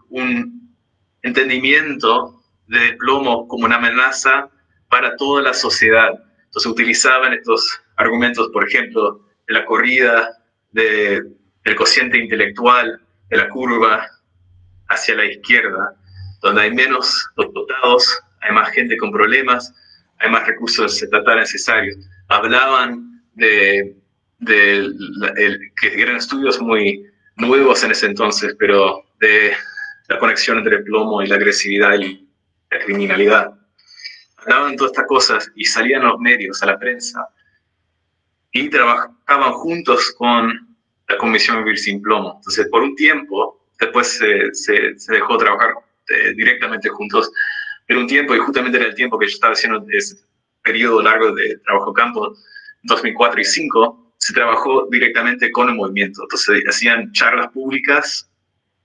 un entendimiento del plomo como una amenaza para toda la sociedad. Entonces utilizaban estos argumentos, por ejemplo, de la corrida del cociente intelectual, de la curva hacia la izquierda, donde hay menos dotados, hay más gente con problemas, hay más recursos estatales necesarios. Hablaban que eran estudios muy nuevos en ese entonces, pero de la conexión entre el plomo y la agresividad y la criminalidad. Hablaban de todas estas cosas y salían a los medios, a la prensa, y trabajaban juntos con la Comisión Vivir Sin Plomo. Entonces, por un tiempo, después se dejó trabajar directamente juntos, pero un tiempo, y justamente era el tiempo que yo estaba haciendo ese periodo largo de trabajo campo, 2004 y 2005, se trabajó directamente con el movimiento. Entonces, hacían charlas públicas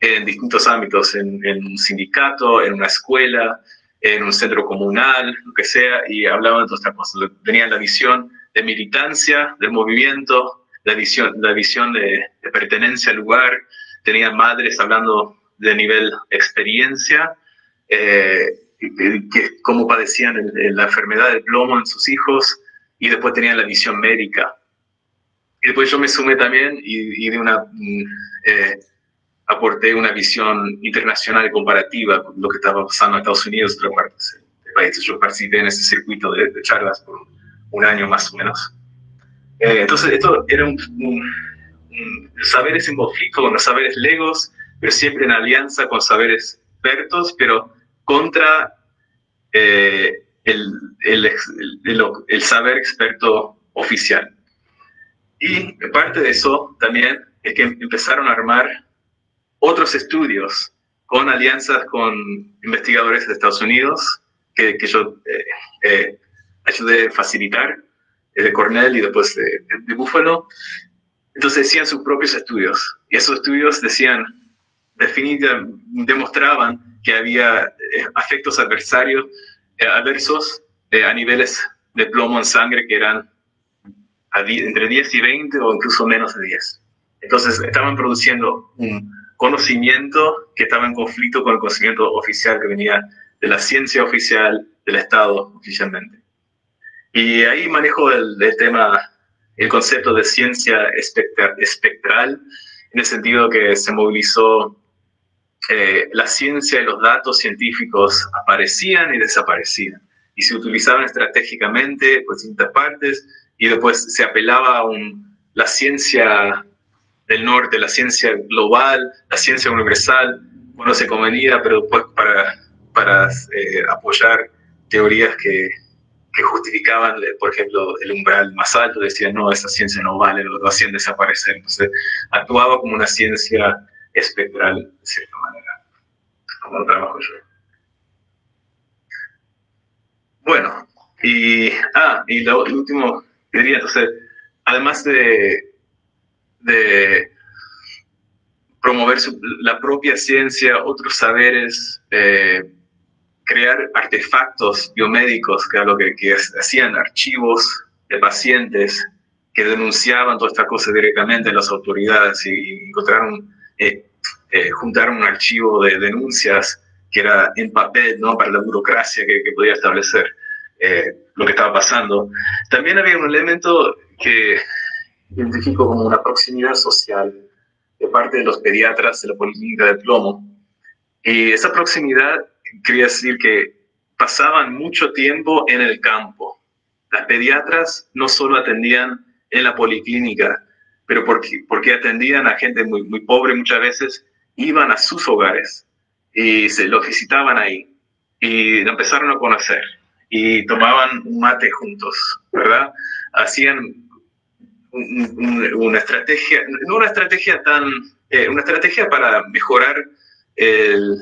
en distintos ámbitos, en un sindicato, en una escuela, en un centro comunal, lo que sea, y hablaban de todas estas cosas. Tenían la visión de militancia del movimiento, la visión de pertenencia al lugar, tenían madres hablando de nivel experiencia, cómo padecían la enfermedad del plomo en sus hijos, y después tenían la visión médica. Y después yo me sumé también y aporté una visión internacional comparativa con lo que estaba pasando en Estados Unidos y otras partes del país. Yo participé en ese circuito de charlas por un año más o menos. Entonces, esto era saberes en conflicto con los saberes legos, pero siempre en alianza con saberes expertos, pero contra el saber experto oficial. Y parte de eso también es que empezaron a armar otros estudios con alianzas con investigadores de Estados Unidos, que yo ayudé a facilitar, de Cornell y después de Buffalo. Entonces decían sus propios estudios, y esos estudios decían, demostraban que había efectos adversos a niveles de plomo en sangre que eran entre 10 y 20 o incluso menos de 10. Entonces estaban produciendo un conocimiento que estaba en conflicto con el conocimiento oficial que venía de la ciencia oficial del Estado oficialmente. Y ahí manejo el concepto de ciencia espectral, en el sentido que se movilizó la ciencia y los datos científicos aparecían y desaparecían, y se utilizaban estratégicamente por distintas partes, y después se apelaba a la ciencia del norte, la ciencia global, la ciencia universal, cuando se convenía, pero después para apoyar teorías que justificaban, por ejemplo, el umbral más alto, decían, no, esa ciencia no vale, lo hacían desaparecer. Entonces, actuaba como una ciencia espectral, de cierta manera, como lo trabajo yo. Bueno, y lo último que diría, entonces, además de promover la propia ciencia, otros saberes, crear artefactos biomédicos, que era lo que hacían, archivos de pacientes que denunciaban todas estas cosas directamente a las autoridades, y encontraron, juntaron un archivo de denuncias que era en papel, ¿no?, para la burocracia que podía establecer lo que estaba pasando. También había un elemento que identifico como una proximidad social de parte de los pediatras de la Policlínica de Plomo. Y esa proximidad quería decir que pasaban mucho tiempo en el campo. Las pediatras no solo atendían en la policlínica, pero porque atendían a gente muy, muy pobre muchas veces, iban a sus hogares y se los visitaban ahí y lo empezaron a conocer y tomaban un mate juntos, ¿verdad? Hacían una estrategia, no una estrategia una estrategia para mejorar el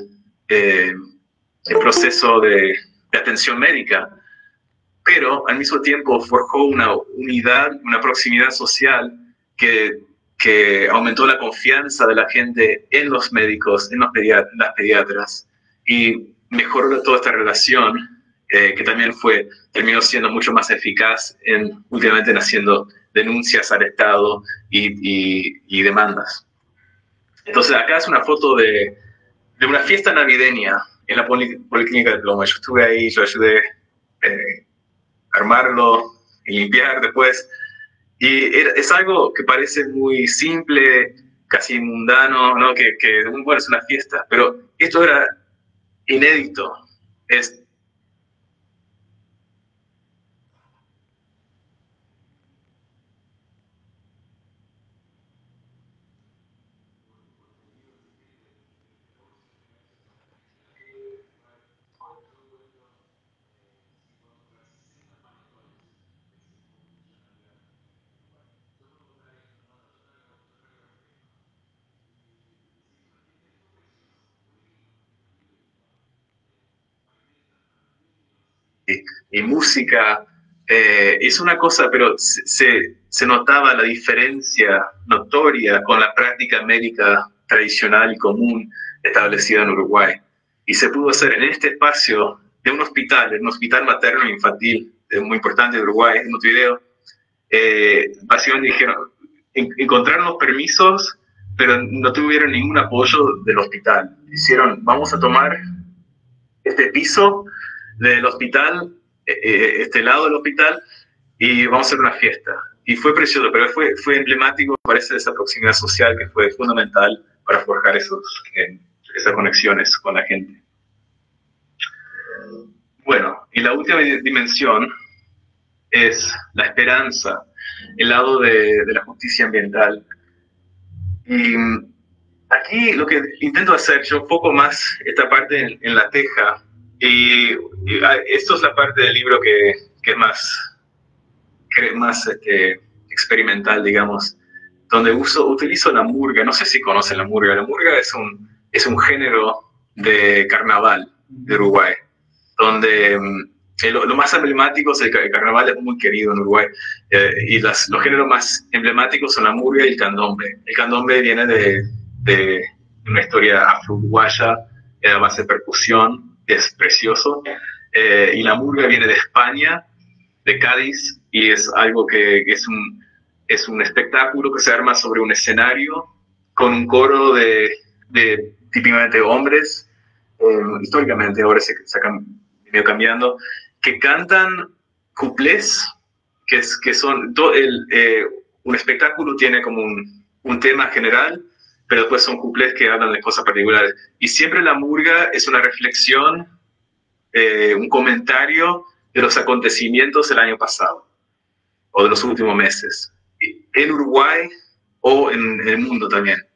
proceso de atención médica, pero al mismo tiempo forjó una unidad, una proximidad social que aumentó la confianza de la gente en los médicos, en las pediatras, y mejoró toda esta relación, que también terminó siendo mucho más eficaz últimamente en haciendo denuncias al Estado y demandas. Entonces acá es una foto de una fiesta navideña en la Policlínica de Plomo. Yo estuve ahí, yo ayudé a armarlo y limpiar después. Y es algo que parece muy simple, casi mundano, ¿no? Bueno, es una fiesta, pero esto era inédito. Y música, es una cosa, pero se notaba la diferencia notoria con la práctica médica tradicional y común establecida en Uruguay. Y se pudo hacer en este espacio de un hospital materno e infantil muy importante de Uruguay, en Montevideo. Básicamente dijeron, encontraron los permisos, pero no tuvieron ningún apoyo del hospital. Hicieron, vamos a tomar este piso del hospital, este lado del hospital, y vamos a hacer una fiesta. Y fue precioso, pero fue emblemático, parece, de esa proximidad social que fue fundamental para forjar esas conexiones con la gente. Bueno, y la última dimensión es la esperanza, el lado de la justicia ambiental. Y aquí lo que intento hacer, yo enfoco más esta parte en la teja, y esto es la parte del libro que es más experimental, digamos, donde utilizo la murga. No sé si conocen la murga. La murga es un género de carnaval de Uruguay, donde lo más emblemático es el carnaval, es muy querido en Uruguay, y los géneros más emblemáticos son la murga y el candombe. El candombe viene de una historia afro-uruguaya, a base de percusión, es precioso, y la murga viene de España, de Cádiz, y es algo que es un espectáculo que se arma sobre un escenario con un coro de típicamente hombres, históricamente, ahora se han ido cambiando, que cantan cuplés, que son un espectáculo tiene como un tema general, pero después son cuplés que hablan de cosas particulares. Y siempre la murga es una reflexión, un comentario de los acontecimientos del año pasado, o de los últimos meses, en Uruguay o en el mundo también.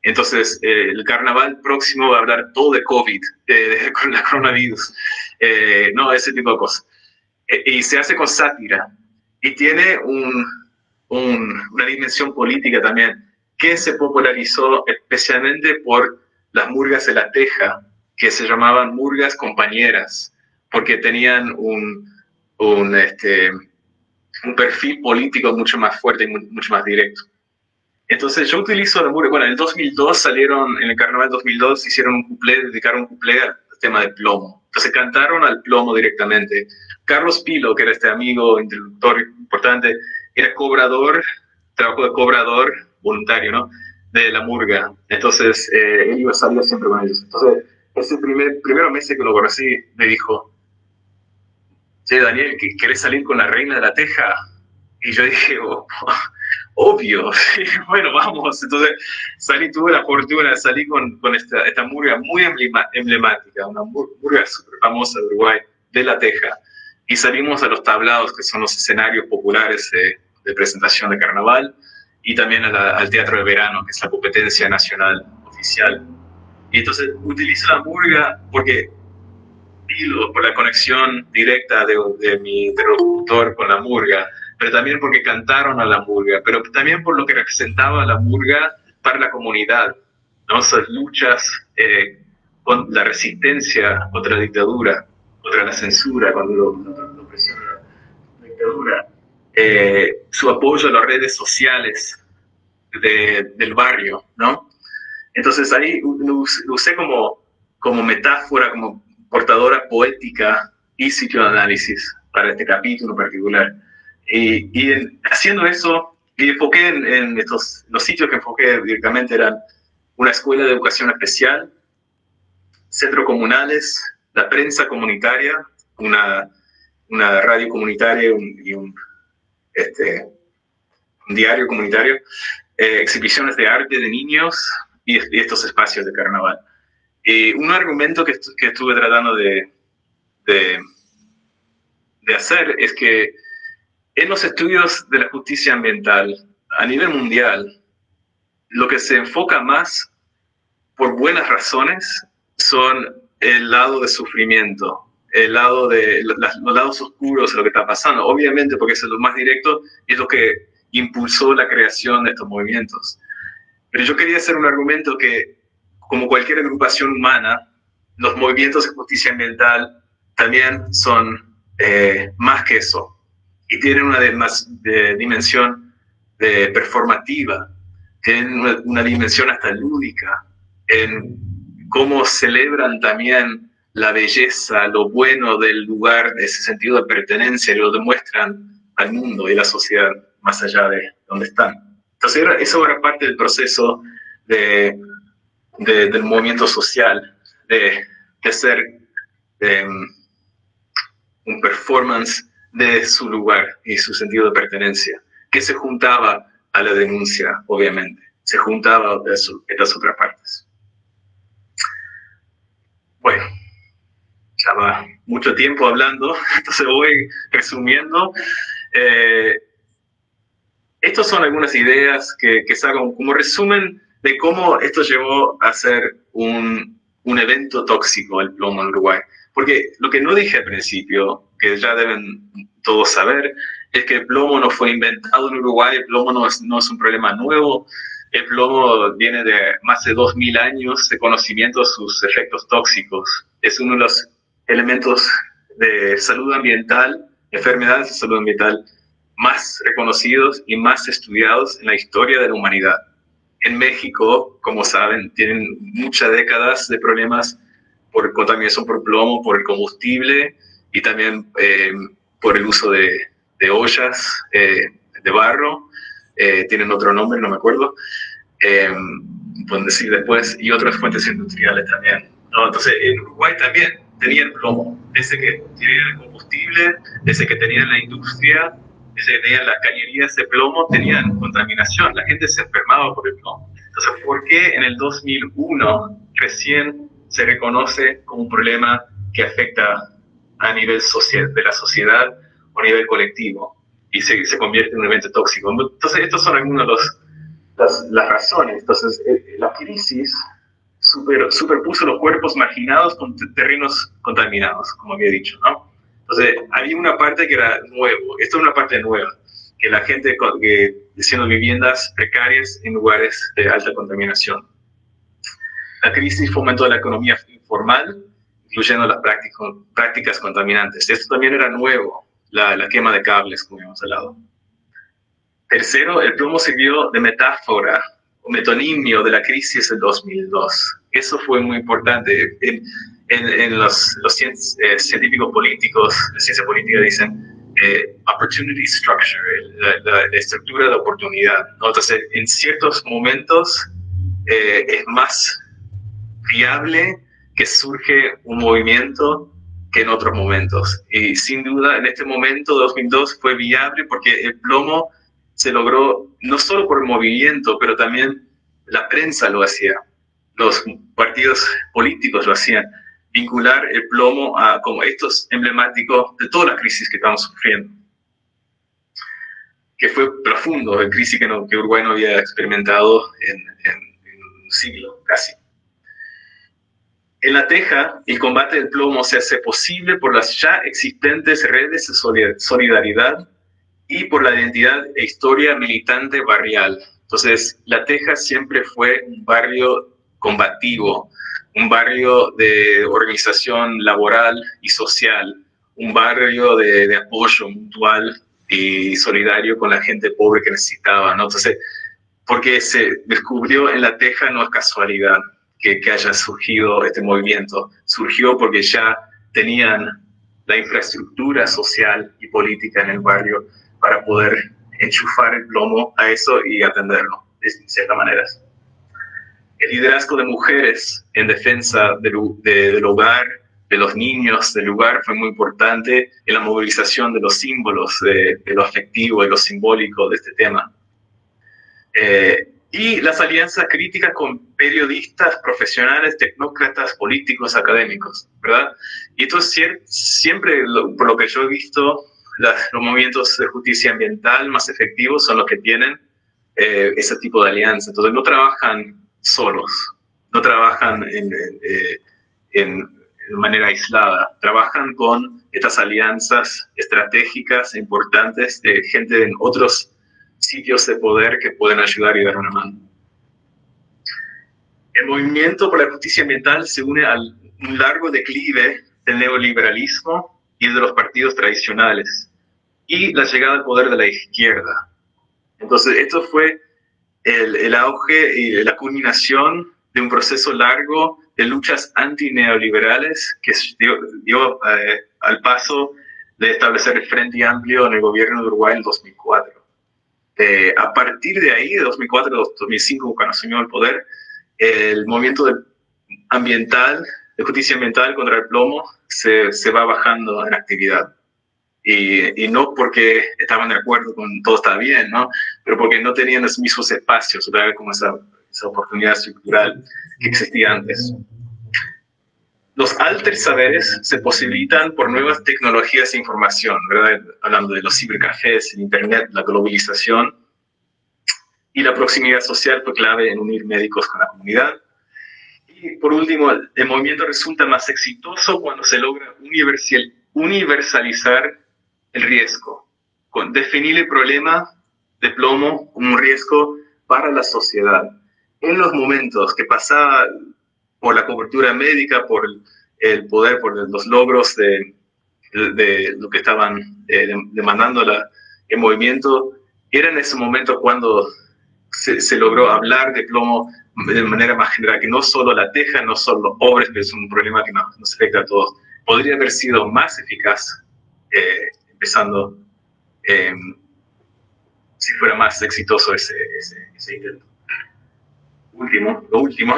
Entonces, el carnaval próximo va a hablar todo de COVID, con la coronavirus, no, ese tipo de cosas. Y se hace con sátira, y tiene una dimensión política también, que se popularizó especialmente por las murgas de la teja, que se llamaban murgas compañeras, porque tenían un perfil político mucho más fuerte y mucho más directo. Entonces yo utilizo la murga. Bueno, en el 2002 en el carnaval 2002, dedicaron un cuplé al tema de plomo. Entonces cantaron al plomo directamente. Carlos Pilo, que era este amigo introductor importante, era trabajó de cobrador voluntario, ¿no?, de la murga. Entonces él iba a salir siempre con ellos. Entonces ese primero mes que lo conocí, me dijo: "Che, Daniel, ¿querés salir con la reina de la teja?" Y yo dije, obvio, bueno, vamos. Entonces tuve la fortuna de salir con esta murga muy emblemática, una murga súper famosa de Uruguay, de La Teja, y salimos a los tablados, que son los escenarios populares de presentación de carnaval, y también al Teatro de Verano, que es la competencia nacional oficial. Y entonces utilizo la murga porque por la conexión directa de mi interlocutor con la murga, pero también porque cantaron a la murga, pero también por lo que representaba la murga para la comunidad, ¿no? Esas luchas con la resistencia contra la dictadura, contra la censura, contra la opresión de la dictadura, su apoyo a las redes sociales del barrio, ¿no? Entonces ahí lo usé como metáfora, como portadora poética y psicoanálisis para este capítulo particular. Y haciendo eso, y enfoqué en los sitios que enfoqué directamente eran una escuela de educación especial, centros comunales, la prensa comunitaria, una radio comunitaria y un diario comunitario, exhibiciones de arte de niños y estos espacios de carnaval. Un argumento que estuve tratando de hacer es que en los estudios de la justicia ambiental a nivel mundial, lo que se enfoca más, por buenas razones, son el lado de sufrimiento, los lados oscuros de lo que está pasando, obviamente porque eso es lo más directo y es lo que impulsó la creación de estos movimientos. Pero yo quería hacer un argumento que, como cualquier agrupación humana, los movimientos de justicia ambiental también son más que eso, y tienen una dimensión performativa, tienen una dimensión hasta lúdica, en cómo celebran también la belleza, lo bueno del lugar, ese sentido de pertenencia, y lo demuestran al mundo y a la sociedad más allá de donde están. Entonces eso era parte del proceso del movimiento social, de ser un performance de su lugar y su sentido de pertenencia, que se juntaba a la denuncia, obviamente, se juntaba a estas otras partes. Bueno, ya va mucho tiempo hablando, entonces voy resumiendo. Estas son algunas ideas que saco como resumen de cómo esto llevó a ser un evento tóxico el plomo en Uruguay. Porque lo que no dije al principio, que ya deben todos saber, es que el plomo no fue inventado en Uruguay, el plomo no es un problema nuevo, el plomo viene de más de 2000 años de conocimiento de sus efectos tóxicos. Es uno de los elementos de salud ambiental, enfermedades de salud ambiental más reconocidos y más estudiados en la historia de la humanidad. En México, como saben, tienen muchas décadas de problemas por contaminación por plomo, por el combustible y también por el uso de ollas de barro. Tienen otro nombre, no me acuerdo. Pueden decir después, y otras fuentes industriales también, ¿no? Entonces, en Uruguay también tenían plomo. Desde que tenían el combustible, desde que tenían la industria, desde que tenían las cañerías de plomo, tenían contaminación. La gente se enfermaba por el plomo. Entonces, ¿por qué en el 2001 recién se reconoce como un problema que afecta a nivel de la sociedad o a nivel colectivo y se convierte en un evento tóxico? Entonces, estos son algunas de las razones. Entonces, la crisis superpuso los cuerpos marginados con terrenos contaminados, como había dicho, ¿no? Entonces, había una parte que era nuevo. Esto es una parte nueva, que la gente haciendo viviendas precarias en lugares de alta contaminación. La crisis fomentó la economía informal, incluyendo las prácticas contaminantes. Esto también era nuevo, la quema de cables, como hemos hablado. Tercero, el plomo sirvió de metáfora o metonimio de la crisis del 2002. Eso fue muy importante. En los científicos políticos de ciencia política dicen opportunity structure, la estructura de oportunidad, ¿no? Entonces, en ciertos momentos es más viable que surge un movimiento que en otros momentos. Y sin duda, en este momento, 2002, fue viable porque el plomo se logró no solo por el movimiento, pero también la prensa lo hacía, los partidos políticos lo hacían, vincular el plomo a como estos emblemáticos de toda la crisis que estamos sufriendo, que fue profundo, la crisis que Uruguay no había experimentado en un siglo casi. En La Teja, el combate del plomo se hace posible por las ya existentes redes de solidaridad y por la identidad e historia militante barrial. Entonces, La Teja siempre fue un barrio combativo, un barrio de organización laboral y social, un barrio de apoyo mutual y solidario con la gente pobre que necesitaba, ¿no? Entonces, porque se descubrió en La Teja, no es casualidad que haya surgido este movimiento. Surgió porque ya tenían la infraestructura social y política en el barrio para poder enchufar el plomo a eso y atenderlo, de ciertas maneras. El liderazgo de mujeres en defensa del hogar, de los niños del lugar, fue muy importante en la movilización de los símbolos, de lo afectivo, de lo simbólico de este tema. Y las alianzas críticas con periodistas, profesionales, tecnócratas, políticos, académicos, ¿verdad? Y esto es siempre, por lo que yo he visto, los movimientos de justicia ambiental más efectivos son los que tienen ese tipo de alianza. Entonces no trabajan solos, no trabajan de manera aislada, trabajan con estas alianzas estratégicas e importantes de gente en otros sitios de poder que pueden ayudar y dar una mano. El movimiento por la justicia ambiental se une a un largo declive del neoliberalismo y de los partidos tradicionales y la llegada al poder de la izquierda. Entonces, esto fue el auge y la culminación de un proceso largo de luchas antineoliberales que dio al paso de establecer el Frente Amplio en el gobierno de Uruguay en 2004. A partir de ahí, de 2004-2005, cuando asumió el poder, el movimiento ambiental, de justicia ambiental contra el plomo, se va bajando en actividad. Y no porque estaban de acuerdo con todo está bien, ¿no? Pero porque no tenían los mismos espacios, otra vez como esa oportunidad estructural que existía antes. Los alter saberes se posibilitan por nuevas tecnologías de información, ¿verdad? Hablando de los cibercafés, el internet, la globalización. Y la proximidad social fue clave en unir médicos con la comunidad. Y por último, el movimiento resulta más exitoso cuando se logra universalizar el riesgo, con definir el problema de plomo como un riesgo para la sociedad. En los momentos que pasaba por la cobertura médica, por el poder, por los logros de lo que estaban demandando el movimiento, era en ese momento cuando se logró hablar de plomo de manera más general, que no solo La Teja, no solo los pobres, que es un problema que nos afecta a todos. Podría haber sido más eficaz, empezando, si fuera más exitoso ese intento. Lo último,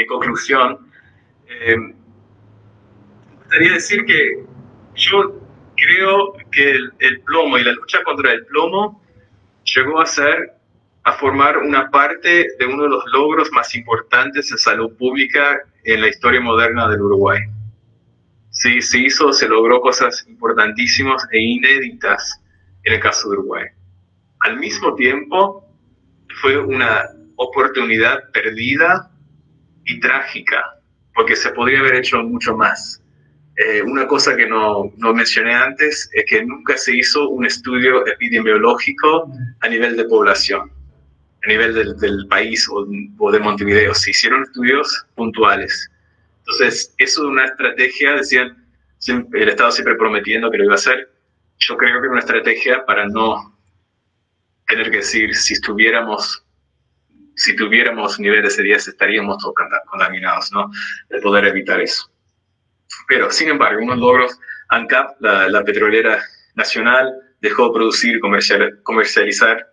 conclusión. Me gustaría decir que yo creo que el plomo y la lucha contra el plomo llegó a formar una parte de uno de los logros más importantes de salud pública en la historia moderna del Uruguay. Sí, se logró cosas importantísimas e inéditas en el caso de Uruguay. Al mismo tiempo, fue una oportunidad perdida y trágica, porque se podría haber hecho mucho más. Una cosa que no mencioné antes es que nunca se hizo un estudio epidemiológico a nivel de población, a nivel del país o de Montevideo. Se hicieron estudios puntuales. Entonces, eso es una estrategia, decían, el Estado siempre prometiendo que lo iba a hacer. Yo creo que era una estrategia para no tener que decir, si tuviéramos niveles de 10 estaríamos todos contaminados, ¿no? De poder evitar eso. Pero, sin embargo, unos logros, ANCAP, la petrolera nacional, dejó de producir y comercializar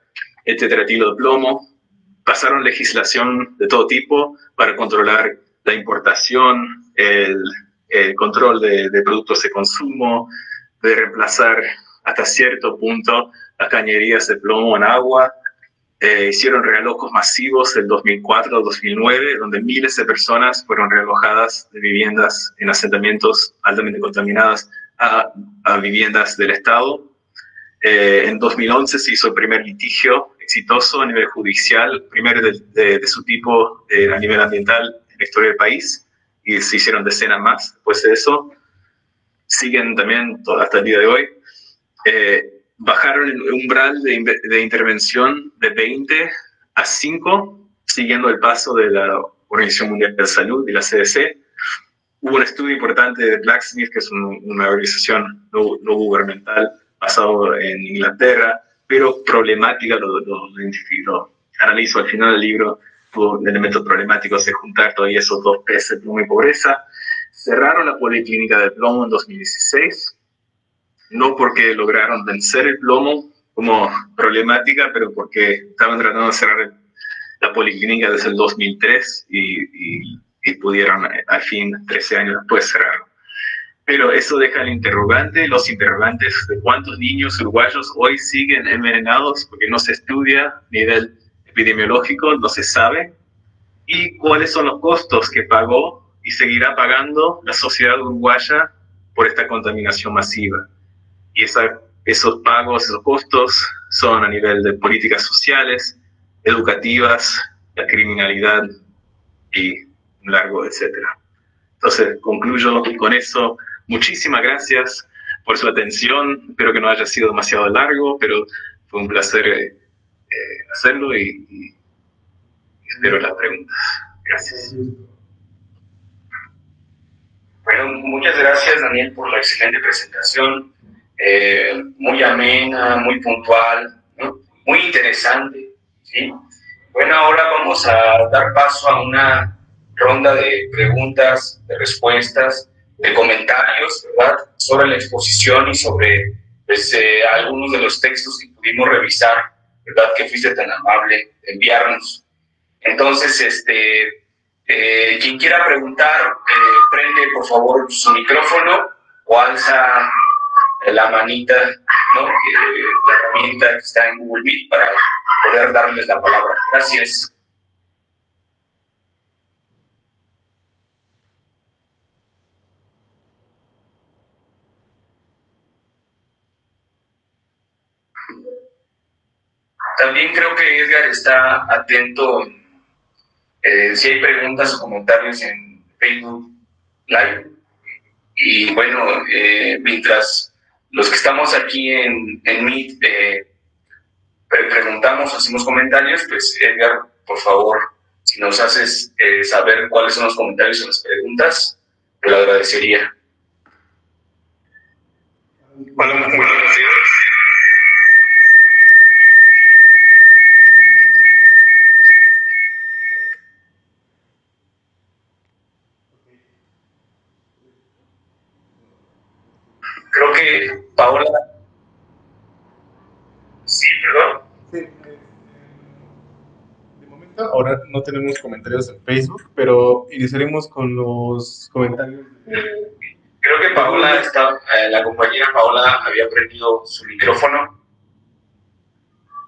el tetratilo de plomo, pasaron legislación de todo tipo para controlar la importación, el control de productos de consumo, de reemplazar hasta cierto punto las cañerías de plomo en agua, hicieron realojos masivos del 2004 al 2009, donde miles de personas fueron realojadas de viviendas en asentamientos altamente contaminadas a viviendas del Estado. En 2011 se hizo el primer litigio exitoso a nivel judicial, primero de su tipo a nivel ambiental en la historia del país, y se hicieron decenas más después de eso. Siguen también hasta el día de hoy. Bajaron el umbral de intervención de 20 a 5, siguiendo el paso de la Organización Mundial de la Salud y la CDC. Hubo un estudio importante de Blacksmith, que es una organización no gubernamental basado en Inglaterra, pero problemática, lo analizo al final del libro, tuvo elementos problemáticos de juntar todavía esos dos P's, plomo y pobreza. Cerraron la policlínica de plomo en 2016, no porque lograron vencer el plomo como problemática, pero porque estaban tratando de cerrar la policlínica desde el 2003 y pudieron al fin, 13 años después, cerrarlo. Pero eso deja los interrogantes de cuántos niños uruguayos hoy siguen envenenados porque no se estudia a nivel epidemiológico, no se sabe, y cuáles son los costos que pagó y seguirá pagando la sociedad uruguaya por esta contaminación masiva. Y esos pagos, esos costos son a nivel de políticas sociales, educativas, la criminalidad y un largo etcétera. Entonces, concluyo con eso. Muchísimas gracias por su atención. Espero que no haya sido demasiado largo, pero fue un placer hacerlo y espero las preguntas. Gracias. Bueno, muchas gracias, Daniel, por la excelente presentación. Muy amena, muy puntual, ¿no? Muy interesante, ¿sí? Bueno, ahora vamos a dar paso a una ronda de preguntas, de respuestas, de comentarios, ¿verdad?, sobre la exposición y sobre pues, algunos de los textos que pudimos revisar, ¿verdad?, que fuiste tan amable de enviarnos. Entonces, quien quiera preguntar, prende por favor su micrófono o alza la manita, ¿no?, la herramienta que está en Google Meet para poder darles la palabra. Gracias. También creo que Edgar está atento si hay preguntas o comentarios en Facebook Live. Y bueno, mientras los que estamos aquí en Meet preguntamos, hacemos comentarios, pues Edgar, por favor, si nos haces saber cuáles son los comentarios o las preguntas, te lo agradecería. Hola, buenos días. Creo que Paola... Sí, perdón. Sí, de momento ahora no tenemos comentarios en Facebook, pero iniciaremos con los comentarios. Creo que Paola la compañera Paola había prendido su micrófono.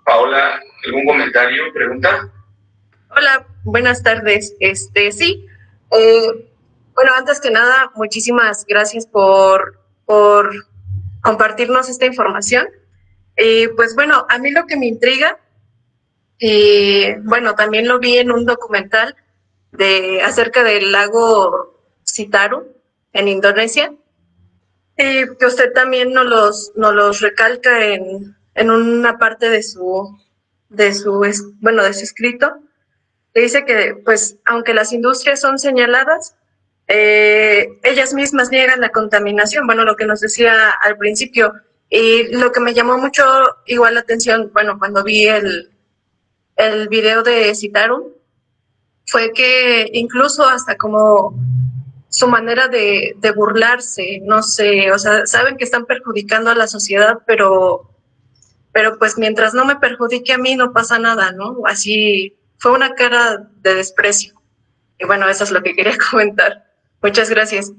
Paola, ¿algún comentario, pregunta? Hola, buenas tardes. Sí, bueno, antes que nada, muchísimas gracias por compartirnos esta información. Pues bueno, a mí lo que me intriga, bueno, también lo vi en un documental acerca del lago Citarum en Indonesia, que usted también nos los recalca en una parte de su escrito, que dice que, pues, aunque las industrias son señaladas, ellas mismas niegan la contaminación, bueno, lo que nos decía al principio. Y lo que me llamó mucho igual la atención, bueno, cuando vi el video de Citarum, fue que incluso hasta como su manera de burlarse, no sé, o sea, saben que están perjudicando a la sociedad, pero pues mientras no me perjudique a mí no pasa nada, ¿no? Así fue una cara de desprecio. Y bueno, eso es lo que quería comentar. Muchas gracias.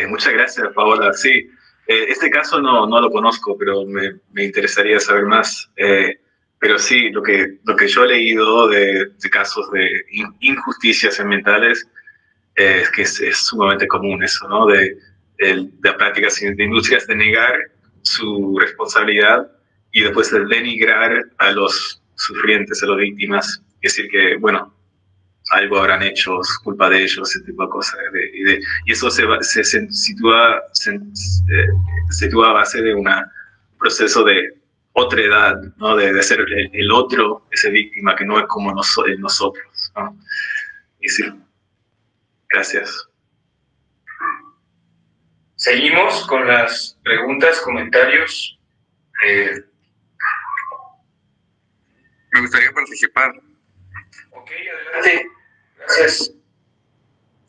Muchas gracias, Paola. Sí, Este caso no lo conozco, pero me interesaría saber más. Pero sí, lo que yo he leído de casos de injusticias ambientales es que es sumamente común eso, ¿no? De prácticas de industrias de negar su responsabilidad y después de denigrar a los sufrientes, a las víctimas. Es decir, que, bueno, algo habrán hecho, es culpa de ellos, ese tipo de cosas. Y eso se sitúa a base de un proceso de otra edad, ¿no? De ser el otro, esa víctima, que no es como nosotros, ¿no? Y sí, gracias. Seguimos con las preguntas, comentarios. Me gustaría participar. Ok, adelante. Gracias.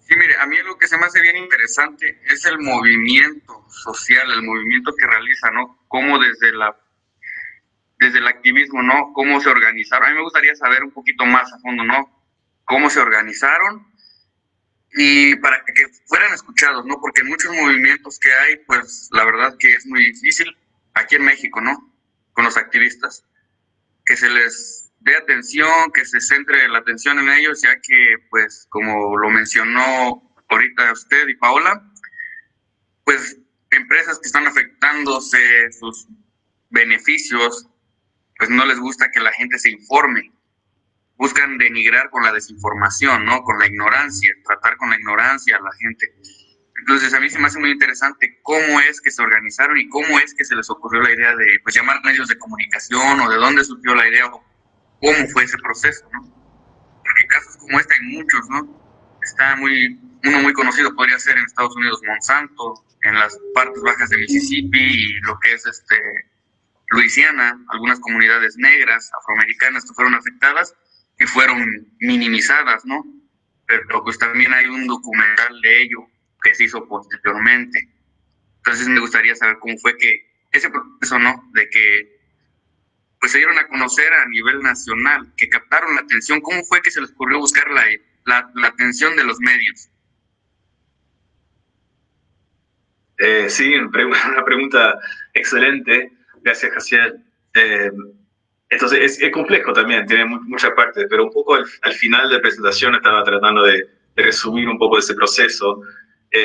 Sí, mire, a mí lo que se me hace bien interesante es el movimiento social, el movimiento que realiza, ¿no? Cómo desde el activismo, ¿no? Cómo se organizaron. A mí me gustaría saber un poquito más a fondo, ¿no? Cómo se organizaron y para que fueran escuchados, ¿no? Porque en muchos movimientos que hay, pues la verdad que es muy difícil aquí en México, ¿no? Con los activistas, que se les dé atención, que se centre la atención en ellos, ya que, pues, como lo mencionó ahorita usted y Paola, pues, empresas que están afectándose sus beneficios, pues no les gusta que la gente se informe. Buscan denigrar con la desinformación, ¿no? Con la ignorancia, tratar con la ignorancia a la gente. Entonces, a mí se me hace muy interesante cómo es que se organizaron y cómo es que se les ocurrió la idea de, pues, llamar medios de comunicación, o de dónde surgió la idea, o cómo fue ese proceso, ¿no? Porque casos como este hay muchos, ¿no? Uno muy conocido podría ser en Estados Unidos Monsanto, en las partes bajas de Mississippi y lo que es Luisiana, algunas comunidades negras, afroamericanas que fueron afectadas y fueron minimizadas, ¿no? Pero pues también hay un documental de ello que se hizo posteriormente. Entonces me gustaría saber cómo fue que ese proceso, ¿no? De que pues se dieron a conocer a nivel nacional, que captaron la atención. ¿Cómo fue que se les ocurrió buscar la atención de los medios? Sí, una pregunta excelente. Gracias, Jaciel. Entonces, es complejo también, tiene muchas partes, pero un poco al final de la presentación estaba tratando de resumir un poco ese proceso.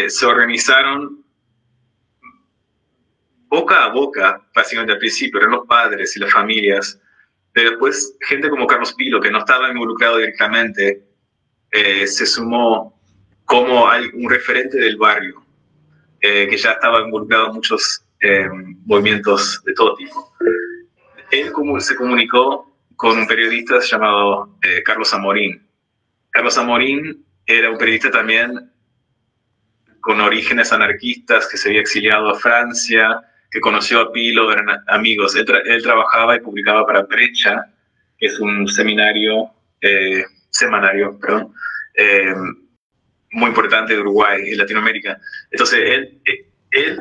Se organizaron boca a boca, básicamente al principio, eran los padres y las familias, pero después gente como Carlos Pilo, que no estaba involucrado directamente, se sumó como un referente del barrio, que ya estaba involucrado en muchos movimientos de todo tipo. Él se comunicó con un periodista llamado Carlos Amorín. Carlos Amorín era un periodista también con orígenes anarquistas, que se había exiliado a Francia, que conoció a Pilo, eran amigos. Él trabajaba y publicaba para Brecha, que es un semanario, muy importante de Uruguay y Latinoamérica. Entonces, él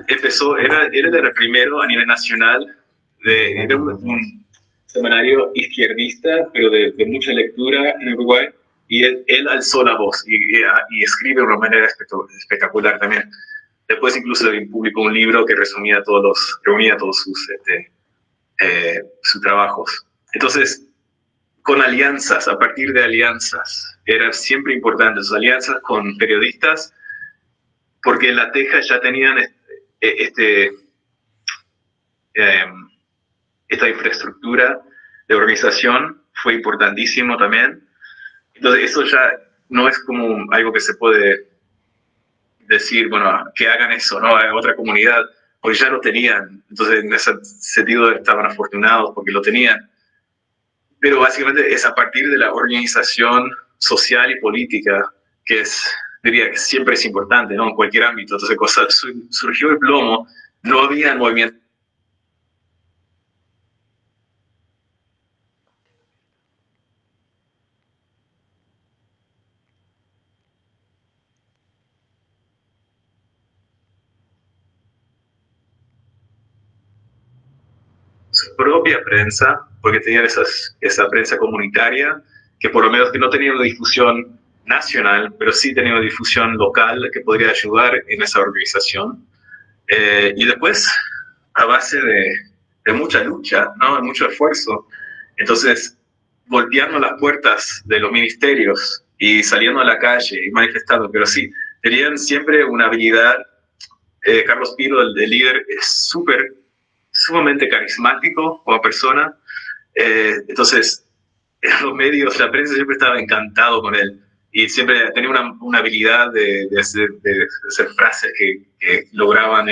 empezó, era el primero a nivel nacional, era un semanario izquierdista, pero de mucha lectura en Uruguay, y él alzó la voz y escribe de una manera espectacular también. Después incluso publicó un libro que reunía todos sus trabajos. Entonces, con alianzas, a partir de alianzas, era siempre importante sus alianzas con periodistas, porque en La Teja ya tenían esta infraestructura de organización, fue importantísimo también. Entonces, eso ya no es como algo que se puede decir, bueno, que hagan eso, ¿no? A otra comunidad, porque ya lo tenían. Entonces, en ese sentido, estaban afortunados porque lo tenían. Pero básicamente es a partir de la organización social y política que diría que siempre es importante, ¿no? En cualquier ámbito. Entonces, cuando surgió el plomo, no había movimiento. Su propia prensa, porque tenían esa prensa comunitaria, que por lo menos que no tenía una difusión nacional, pero sí tenía una difusión local que podría ayudar en esa organización. Y después, a base de mucha lucha, ¿no? De mucho esfuerzo, entonces golpeando las puertas de los ministerios y saliendo a la calle y manifestando, pero sí, tenían siempre una habilidad. Carlos Piro, el líder, es sumamente carismático como persona. Entonces, en los medios, la prensa siempre estaba encantado con él y siempre tenía una habilidad de hacer frases que lograban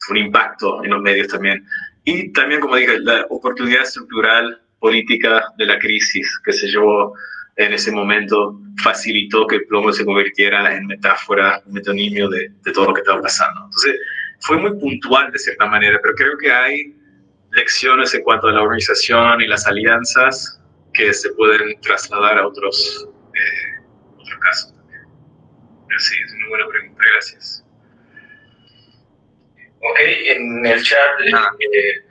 un impacto en los medios también. Y también, como dije, la oportunidad estructural política de la crisis que se llevó en ese momento facilitó que el plomo se convirtiera en metáfora, un metonimio de todo lo que estaba pasando. Entonces, fue muy puntual de cierta manera, pero creo que hay lecciones en cuanto a la organización y las alianzas que se pueden trasladar a otros casos también. Pero sí, es una buena pregunta, gracias. Ok, en el chat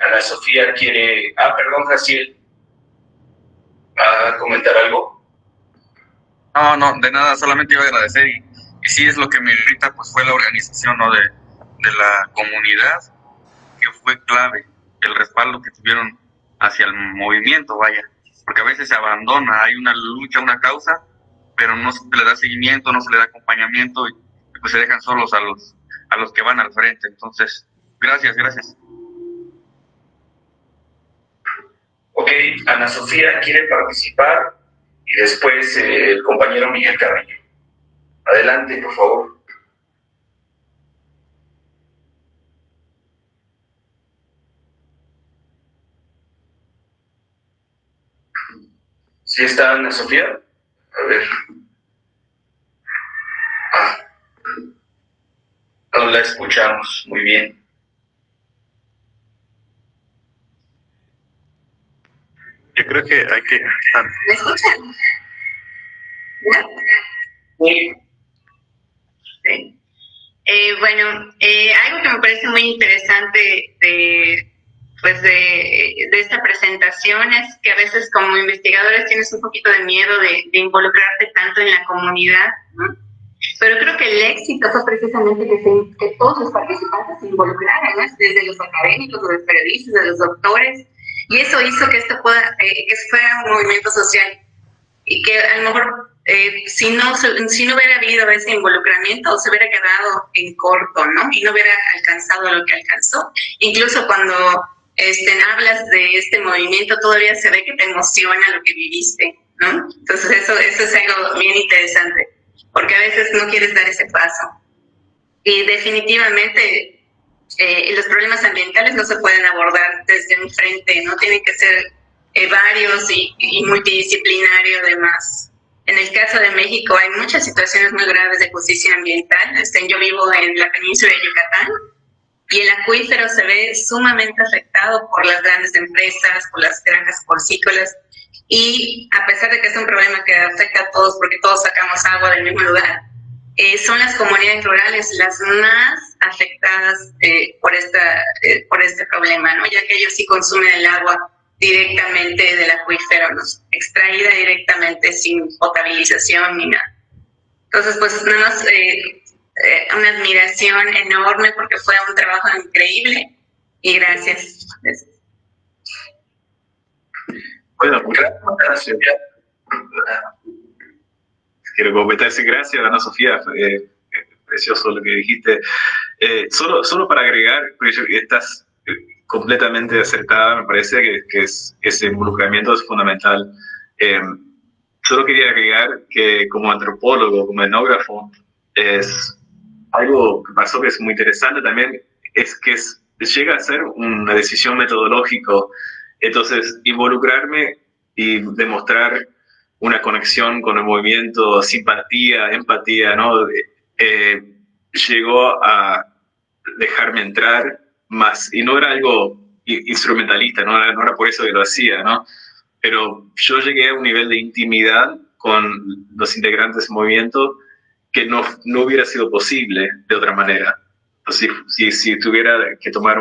Ana Sofía quiere... perdón, Jaciel. ¿Comentar algo? No, de nada, solamente iba a agradecer y sí es lo que me irrita, pues fue la organización, ¿no? de la comunidad, que fue clave, el respaldo que tuvieron hacia el movimiento, vaya, porque a veces se abandona, hay una lucha, una causa, pero no se le da seguimiento, no se le da acompañamiento y pues se dejan solos a los que van al frente. Entonces, gracias. Ok, Ana Sofía quiere participar y después el compañero Miguel Carrillo. Adelante, por favor. ¿Sí está Ana Sofía? A ver. No la escuchamos muy bien. Yo creo que hay que... ¿Me escuchan? Sí. Sí. Bueno, algo que me parece muy interesante de esta presentación es que a veces como investigadores tienes un poquito de miedo de involucrarte tanto en la comunidad, ¿no? Pero creo que el éxito fue precisamente que todos los participantes se involucraran, ¿no? Desde los académicos, de los periodistas, de los doctores, y eso hizo que esto que fuera un movimiento social y que a lo mejor si no hubiera habido ese involucramiento se hubiera quedado en corto, ¿no? Y no hubiera alcanzado lo que alcanzó. Incluso cuando hablas de este movimiento todavía se ve que te emociona lo que viviste, ¿no? Entonces eso es algo bien interesante, porque a veces no quieres dar ese paso. Y definitivamente los problemas ambientales no se pueden abordar desde un frente, ¿no? Tienen que ser varios y multidisciplinario además. En el caso de México hay muchas situaciones muy graves de justicia ambiental. Yo vivo en la península de Yucatán y el acuífero se ve sumamente afectado por las grandes empresas, por las granjas porcícolas, y a pesar de que es un problema que afecta a todos porque todos sacamos agua del mismo lugar, son las comunidades rurales las más afectadas por este problema, ¿no? Ya que ellos sí consumen el agua directamente del acuífero, ¿no? Extraída directamente sin potabilización ni nada. Entonces, pues nada más una admiración enorme porque fue un trabajo increíble y gracias. Bueno, gracias. Quiero completarse, gracias Ana Sofía, precioso lo que dijiste. Solo para agregar, estás completamente acertada, me parece que ese involucramiento es fundamental. Solo quería agregar que como antropólogo, como etnógrafo, es algo que pasó que es muy interesante también, es que llega a ser una decisión metodológica. Entonces, involucrarme y demostrar una conexión con el movimiento, simpatía, empatía, ¿no? Llegó a dejarme entrar más, y no era algo instrumentalista, no era por eso que lo hacía, ¿no? Pero yo llegué a un nivel de intimidad con los integrantes del movimiento que no hubiera sido posible de otra manera. Entonces, si tuviera que tomar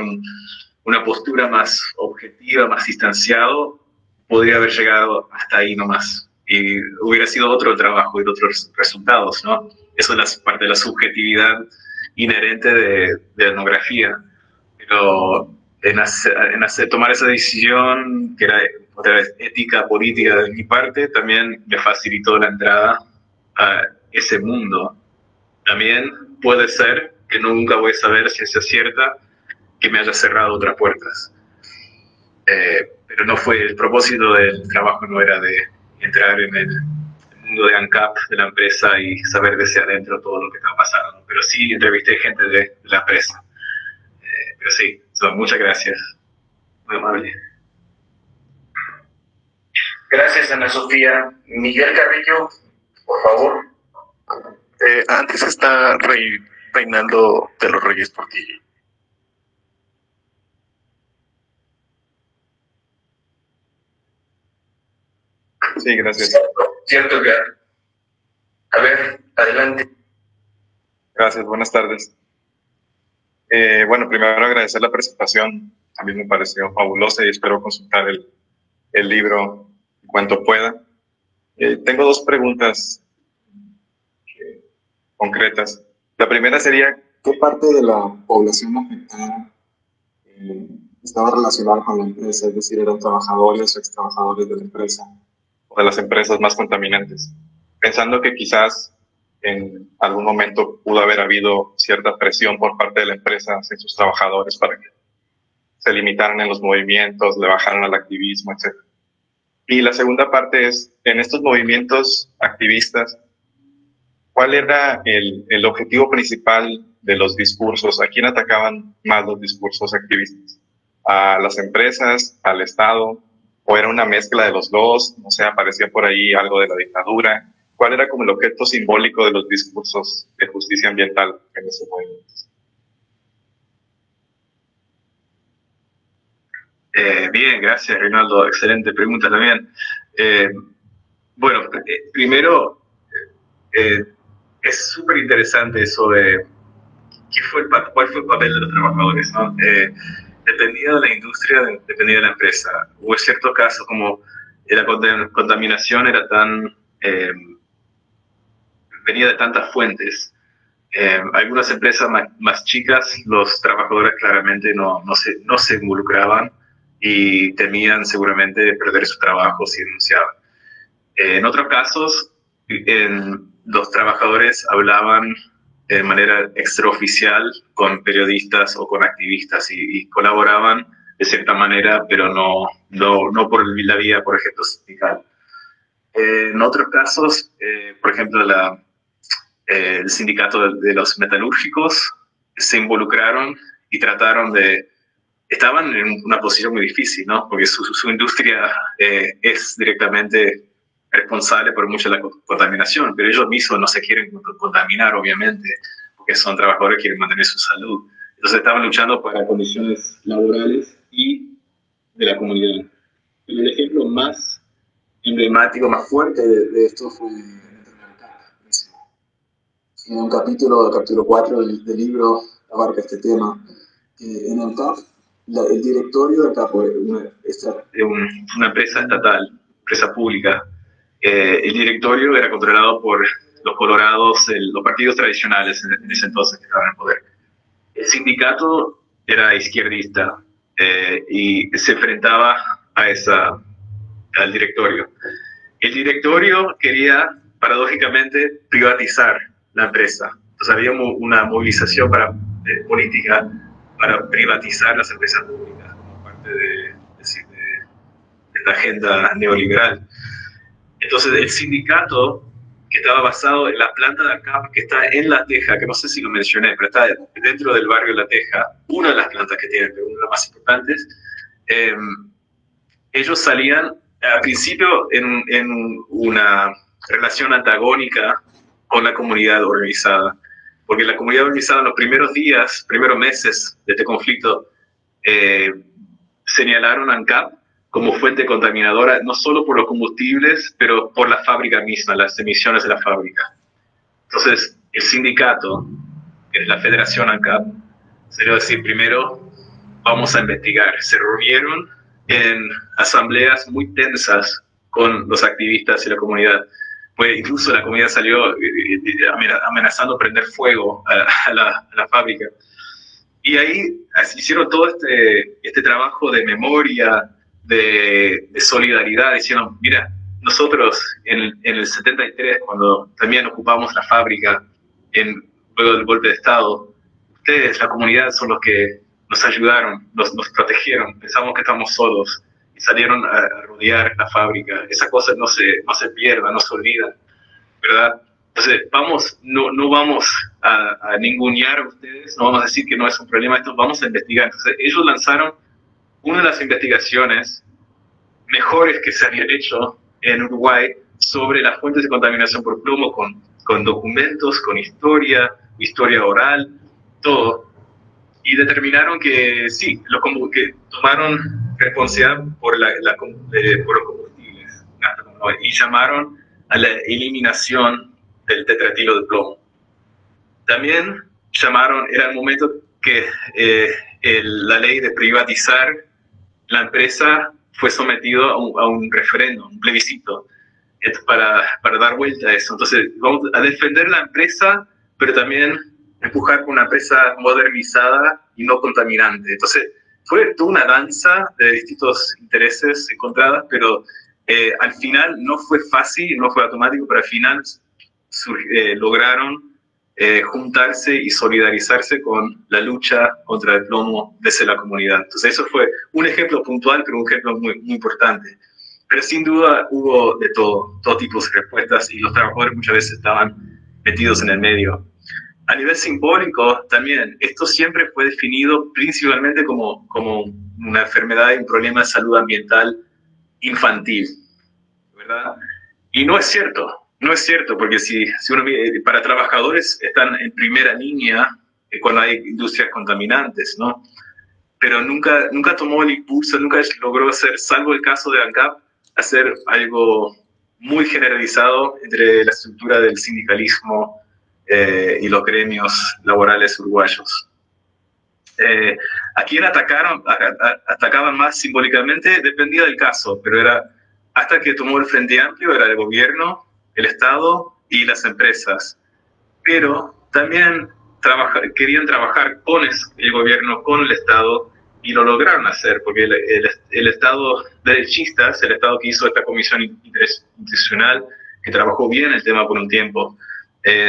una postura más objetiva, más distanciado, podría haber llegado hasta ahí nomás. Y hubiera sido otro trabajo y otros resultados, ¿no? Eso es parte de la subjetividad inherente de etnografía, pero tomar esa decisión, que era otra vez ética, política de mi parte, también me facilitó la entrada a ese mundo. También puede ser que nunca voy a saber si es cierta, que me haya cerrado otras puertas. Pero no fue el propósito del trabajo, no era de entrar en el mundo de ANCAP, de la empresa, y saber desde adentro todo lo que estaba pasando. Pero sí entrevisté gente de la empresa. Pero sí, muchas gracias. Muy amable. Gracias, Ana Sofía. Miguel Carrillo, por favor. Antes está Reinaldo de los Reyes Portillo. Sí, gracias. Cierto, Edgar. A ver, adelante. Gracias, buenas tardes. Bueno, primero agradecer la presentación, a mí me pareció fabulosa y espero consultar el libro en cuanto pueda. Tengo dos preguntas concretas. La primera sería, ¿qué parte de la población afectada estaba relacionada con la empresa? Es decir, ¿eran trabajadores o extrabajadores de la empresa o de las empresas más contaminantes? Pensando que quizás en algún momento pudo haber habido cierta presión por parte de la empresa hacia sus trabajadores para que se limitaran en los movimientos, le bajaran al activismo, etc. Y la segunda parte es, en estos movimientos activistas, ¿cuál era el objetivo principal de los discursos? ¿A quién atacaban más los discursos activistas? ¿A las empresas, al Estado? ¿O era una mezcla de los dos? No sé, aparecía por ahí algo de la dictadura. ¿Cuál era como el objeto simbólico de los discursos de justicia ambiental en esos movimientos? Bien, gracias, Reinaldo. Excelente pregunta también. Bueno, primero, es súper interesante eso de cuál fue el papel de los trabajadores, ¿no? Dependía de la industria, dependía de la empresa. Hubo ciertos casos como la contaminación era tan... venía de tantas fuentes. Algunas empresas más chicas, los trabajadores claramente no se involucraban y temían seguramente perder su trabajo si denunciaban. En otros casos, los trabajadores hablaban de manera extraoficial con periodistas o con activistas y colaboraban de cierta manera, pero no por la vía, por ejemplo, sindical. En otros casos, por ejemplo, el sindicato de los metalúrgicos se involucraron y trataron estaban en una posición muy difícil, ¿no? Porque su industria es directamente responsable por mucha de la contaminación, pero ellos mismos no se quieren contaminar, obviamente, porque son trabajadores que quieren mantener su salud. Entonces estaban luchando para condiciones laborales y de la comunidad. El ejemplo más emblemático, más fuerte de esto fue en un capítulo 4 del libro abarca este tema. En el CAF, el directorio del CAF fue una empresa estatal, empresa pública. El directorio era controlado por los colorados, los partidos tradicionales en ese entonces que estaban en el poder. El sindicato era izquierdista y se enfrentaba al directorio. El directorio quería, paradójicamente, privatizar la empresa. Entonces había una movilización política para privatizar las empresas públicas como parte de la agenda neoliberal. Entonces el sindicato, que estaba basado en la planta de ANCAP, que está en La Teja, que no sé si lo mencioné, pero está dentro del barrio La Teja, una de las plantas que tienen, pero una de las más importantes, ellos salían al principio en una relación antagónica con la comunidad organizada, porque la comunidad organizada en los primeros meses de este conflicto, señalaron a ANCAP como fuente contaminadora, no solo por los combustibles, pero por la fábrica misma, las emisiones de la fábrica. Entonces, el sindicato, que es la Federación ANCAP, se le va a decir, primero vamos a investigar. Se reunieron en asambleas muy tensas con los activistas y la comunidad pues incluso la comunidad salió amenazando prender fuego a la fábrica. Y ahí hicieron todo este trabajo de memoria, de solidaridad, diciendo, mira, nosotros en el 73, cuando también ocupamos la fábrica, luego del golpe de Estado, ustedes, la comunidad, son los que nos ayudaron, nos protegieron, pensamos que estamos solos, y salieron a rodear la fábrica. Esa cosa no se pierda, no se olvida, ¿verdad? Entonces, no vamos a ningunear a ustedes, no vamos a decir que no es un problema, esto vamos a investigar. Entonces, ellos lanzaron una de las investigaciones mejores que se había hecho en Uruguay sobre las fuentes de contaminación por plomo, con documentos, con historia oral, todo. Y determinaron que sí, que tomaron responsabilidad por los combustibles y llamaron a la eliminación del tetratilo de plomo. También era el momento que la ley de privatizar la empresa fue sometido a un referéndum, un plebiscito, para dar vuelta a eso. Entonces, vamos a defender la empresa, pero también empujar por una empresa modernizada y no contaminante. Entonces, fue toda una danza de distintos intereses encontradas, pero al final no fue fácil, no fue automático, pero al final lograron juntarse y solidarizarse con la lucha contra el plomo desde la comunidad. Entonces eso fue un ejemplo puntual, pero un ejemplo muy, muy importante. Pero sin duda hubo de todo tipo de respuestas, y los trabajadores muchas veces estaban metidos en el medio. A nivel simbólico también, esto siempre fue definido principalmente como una enfermedad y un problema de salud ambiental infantil, ¿verdad? Y no es cierto. No es cierto, porque si uno para trabajadores están en primera línea cuando hay industrias contaminantes, ¿no? Pero nunca tomó el impulso, nunca logró hacer, salvo el caso de ANCAP, hacer algo muy generalizado entre la estructura del sindicalismo y los gremios laborales uruguayos. ¿A quién atacaban más simbólicamente? Dependía del caso, pero era hasta que tomó el Frente Amplio, era el gobierno, el Estado y las empresas. Pero también querían trabajar con el gobierno, con el Estado, y lo lograron hacer, porque el Estado derechista es el Estado que hizo esta comisión interinstitucional, que trabajó bien el tema por un tiempo,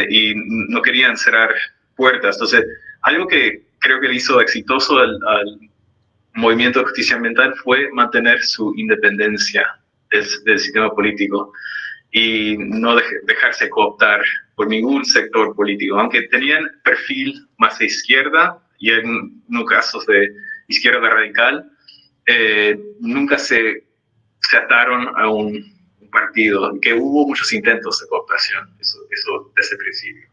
y no querían cerrar puertas. Entonces, algo que creo que le hizo exitoso al movimiento de justicia ambiental fue mantener su independencia del sistema político y no dejarse cooptar por ningún sector político, aunque tenían perfil más de izquierda y en unos casos de izquierda radical, nunca se ataron a un partido, que hubo muchos intentos de cooptación, eso desde el principio.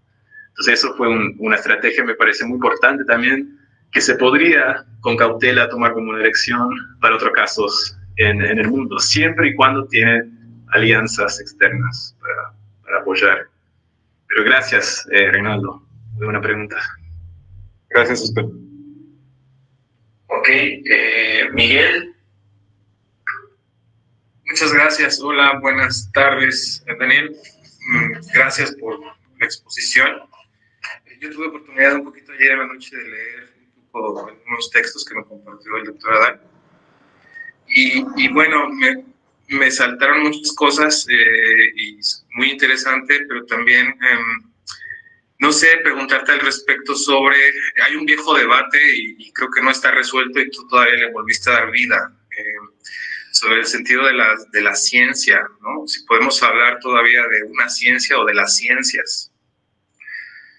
Entonces eso fue una estrategia, me parece muy importante también, que se podría con cautela tomar como una elección para otros casos en el mundo, siempre y cuando tiene alianzas externas para apoyar. Pero gracias, Reinaldo. Muy buena pregunta. Gracias a usted. Ok, Miguel. Muchas gracias. Hola, buenas tardes, Daniel. Gracias por la exposición. Yo tuve oportunidad un poquito ayer en la noche de leer un poco algunos textos que me compartió el doctor Adán. Y bueno, me saltaron muchas cosas y muy interesante, pero también, no sé, preguntarte al respecto sobre, hay un viejo debate y creo que no está resuelto y tú todavía le volviste a dar vida, sobre el sentido de la ciencia, ¿no? Si podemos hablar todavía de una ciencia o de las ciencias.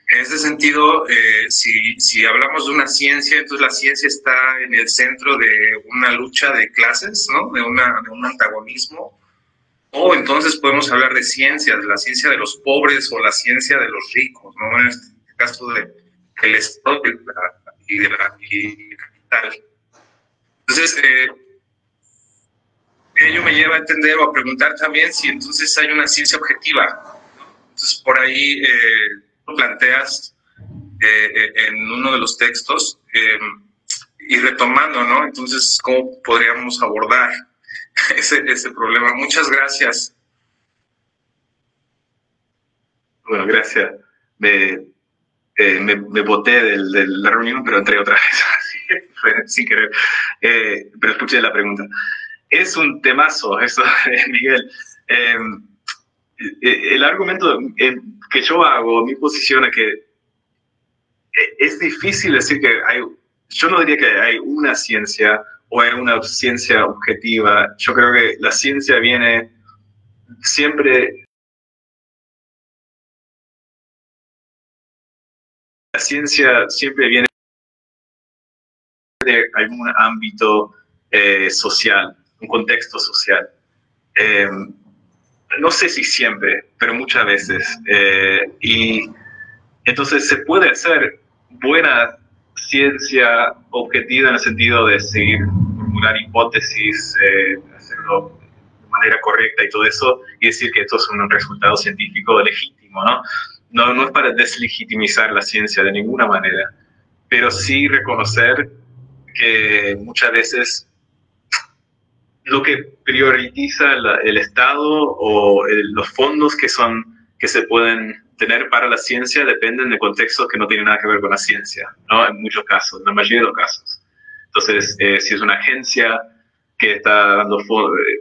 En ese sentido, si hablamos de una ciencia, entonces la ciencia está en el centro de una lucha de clases, ¿no? De un antagonismo. O entonces podemos hablar de ciencias, la ciencia de los pobres o la ciencia de los ricos, ¿no? En este caso del Estado y del capital. Entonces, ello me lleva a entender o a preguntar también si entonces hay una ciencia objetiva, ¿no? Entonces, por ahí lo planteas en uno de los textos y retomando, ¿no? Entonces, ¿cómo podríamos abordar ese problema? Muchas gracias. Bueno, gracias. Me boté de la reunión, pero entré otra vez, así que fue sin querer. Pero escuché la pregunta. Es un temazo eso, Miguel. El argumento que yo hago, mi posición es que es difícil decir que yo no diría que hay una ciencia o hay una ciencia objetiva. Yo creo que la ciencia viene siempre... La ciencia siempre viene de algún ámbito social, un contexto social. No sé si siempre, pero muchas veces. Y entonces se puede hacer buena ciencia objetiva en el sentido de seguir, formular hipótesis, hacerlo de manera correcta y todo eso, y decir que esto es un resultado científico legítimo, ¿no? No es para deslegitimizar la ciencia de ninguna manera, pero sí reconocer que muchas veces lo que prioriza el Estado o los fondos que se pueden tener para la ciencia dependen de contextos que no tienen nada que ver con la ciencia, ¿no? En muchos casos, en la mayoría de los casos. Entonces, si es una agencia que está dando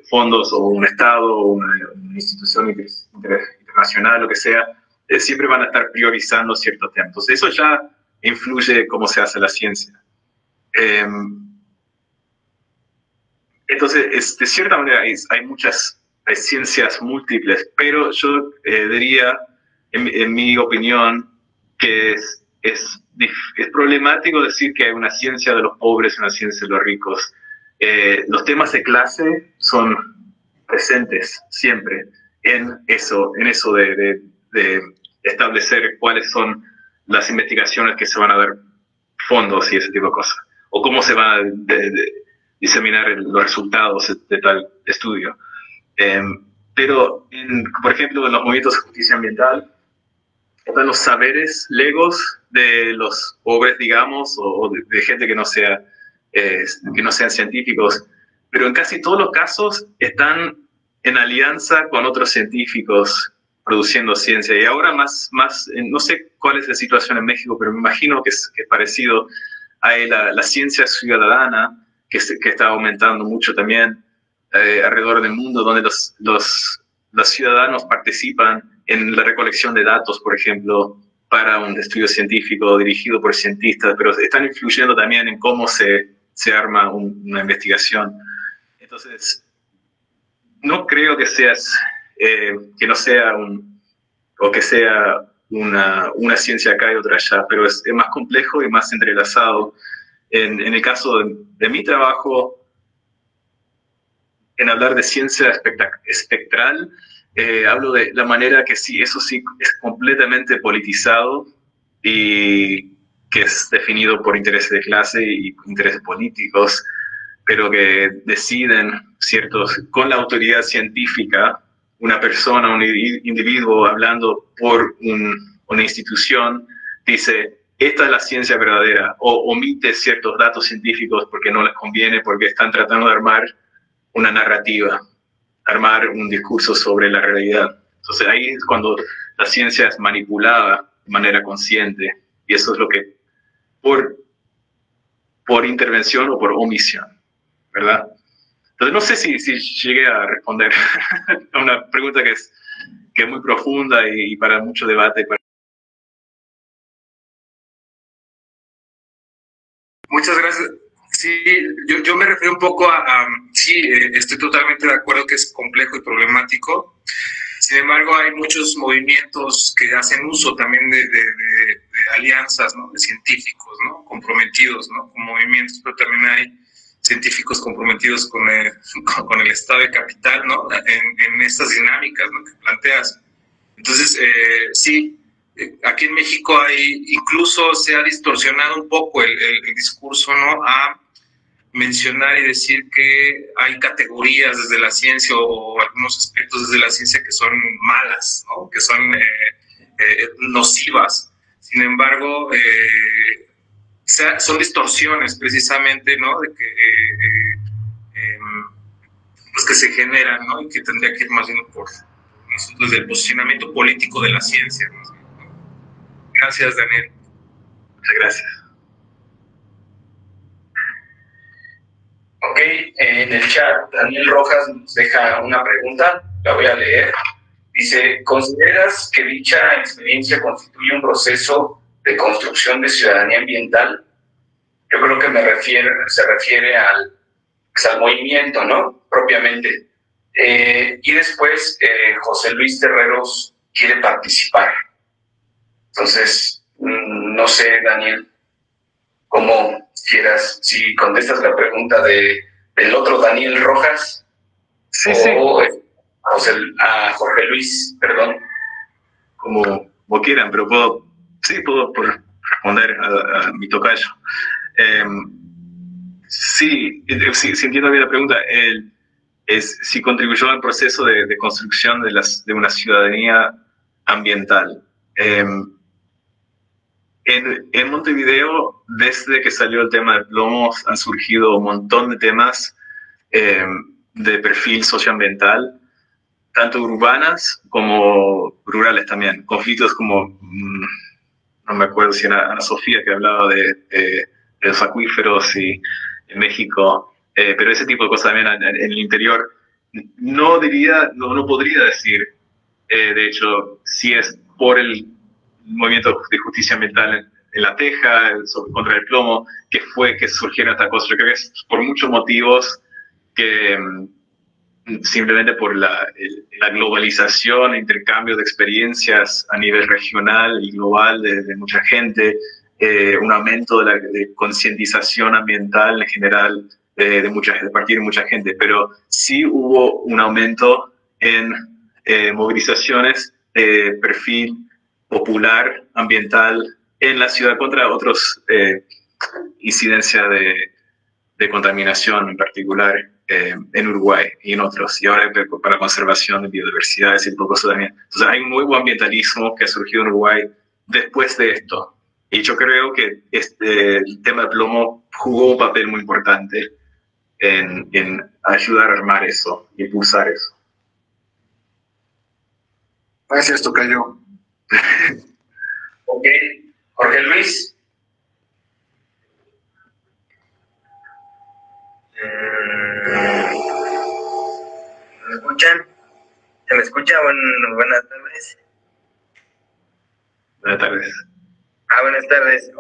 fondos, o un Estado, o una institución internacional, lo que sea, siempre van a estar priorizando ciertos temas. Entonces, eso ya influye cómo se hace la ciencia. Entonces, de cierta manera, hay ciencias múltiples, pero yo diría, en mi opinión, que es problemático decir que hay una ciencia de los pobres y una ciencia de los ricos. Los temas de clase son presentes siempre en eso de establecer cuáles son las investigaciones que se van a dar fondos y ese tipo de cosas, o cómo se van a diseminar los resultados de tal estudio. Pero, por ejemplo, en los movimientos de justicia ambiental, están los saberes legos de los pobres, digamos, o de gente que no sean científicos, pero en casi todos los casos están en alianza con otros científicos produciendo ciencia. Y ahora más no sé cuál es la situación en México, pero me imagino que es parecido. Hay la ciencia ciudadana, que está aumentando mucho también alrededor del mundo, donde los ciudadanos participan en la recolección de datos, por ejemplo, para un estudio científico dirigido por cientistas, pero están influyendo también en cómo se arma una investigación. Entonces, no creo que que no sea o que sea una ciencia acá y otra allá, pero es más complejo y más entrelazado. En el caso de mi trabajo, en hablar de ciencia espectral, hablo de la manera que sí, eso sí, es completamente politizado y que es definido por intereses de clase y intereses políticos, pero que deciden con la autoridad científica, una persona, un individuo hablando por una institución, dice, esta es la ciencia verdadera, o omite ciertos datos científicos porque no les conviene, porque están tratando de armar una narrativa, armar un discurso sobre la realidad. Entonces ahí es cuando la ciencia es manipulada de manera consciente, y eso es lo que, por intervención o por omisión, ¿verdad? Entonces no sé si llegué a responder a una pregunta que es muy profunda y para mucho debate. Muchas gracias. Sí, yo me refiero un poco sí, estoy totalmente de acuerdo que es complejo y problemático. Sin embargo, hay muchos movimientos que hacen uso también de alianzas, ¿no? De científicos, ¿no? Comprometidos, ¿no? Con movimientos, pero también hay científicos comprometidos con el estado de capital, ¿no? En estas dinámicas, ¿no? Que planteas. Entonces, sí, aquí en México incluso se ha distorsionado un poco el discurso, ¿no? A mencionar y decir que hay categorías desde la ciencia o algunos aspectos desde la ciencia que son malas, ¿no? Que son nocivas. Sin embargo, son distorsiones precisamente, ¿no? De que, pues que se generan, ¿no? Y que tendría que ir más bien por nosotros del posicionamiento político de la ciencia, más bien, ¿no? Gracias, Daniel. Muchas gracias. Ok, en el chat Daniel Rojas nos deja una pregunta, la voy a leer. Dice, ¿consideras que dicha experiencia constituye un proceso de construcción de ciudadanía ambiental? Yo creo que se refiere al movimiento, ¿no? Propiamente. Y después José Luis Terreros quiere participar. Entonces, no sé, Daniel, cómo quieras, si contestas la pregunta del otro Daniel Rojas, Sí, o sí. a Jorge Luis, perdón. Como quieran, pero puedo responder a mi tocayo. Sí, entiendo bien la pregunta. Es si contribuyó al proceso de construcción de una ciudadanía ambiental. En Montevideo, desde que salió el tema del plomo, han surgido un montón de temas de perfil socioambiental, tanto urbanas como rurales también. Conflictos como, no me acuerdo si era Ana Sofía que hablaba de los acuíferos y en México, pero ese tipo de cosas también en el interior. No podría decir, de hecho, si es por el movimiento de justicia ambiental en La Teja, contra el plomo, que fue que surgieron estas cosas. Yo creo que es por muchos motivos que simplemente por la globalización, intercambio de experiencias a nivel regional y global de mucha gente, un aumento de concientización ambiental en general de partir de mucha gente, pero sí hubo un aumento en movilizaciones de perfil popular, ambiental, en la ciudad contra otros incidencias de contaminación en particular en Uruguay y en otros, y ahora para conservación de biodiversidad, ese tipo de cosas también. Entonces hay un nuevo ambientalismo que ha surgido en Uruguay después de esto, y yo creo que el tema del plomo jugó un papel muy importante en ayudar a armar eso, impulsar eso. Gracias, tocayo. Ok, Jorge Luis. ¿Me escuchan? ¿Se me escucha? Buenas tardes. Buenas tardes. Buenas tardes.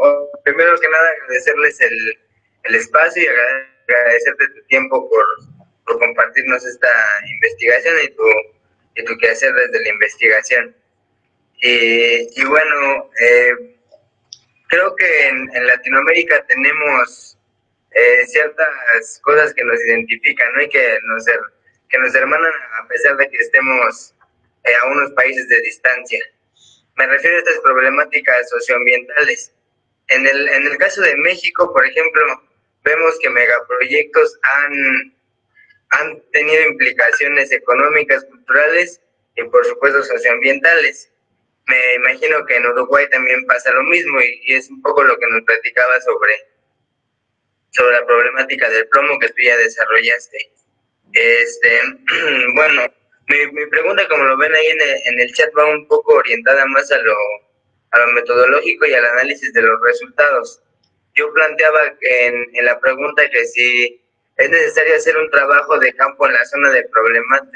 Primero que nada, agradecerles el espacio y agradecerte tu tiempo por compartirnos esta investigación y tu quehacer desde la investigación. Y bueno, creo que en Latinoamérica tenemos ciertas cosas que nos identifican, ¿no? Y que nos hermanan a pesar de que estemos a unos países de distancia. Me refiero a estas problemáticas socioambientales. En el caso de México, por ejemplo, vemos que megaproyectos han tenido implicaciones económicas, culturales y por supuesto socioambientales. Me imagino que en Uruguay también pasa lo mismo y es un poco lo que nos platicaba sobre la problemática del plomo que tú ya desarrollaste. Bueno, mi pregunta, como lo ven ahí en el chat, va un poco orientada más a lo metodológico y al análisis de los resultados. Yo planteaba en la pregunta que si es necesario hacer un trabajo de campo en la zona de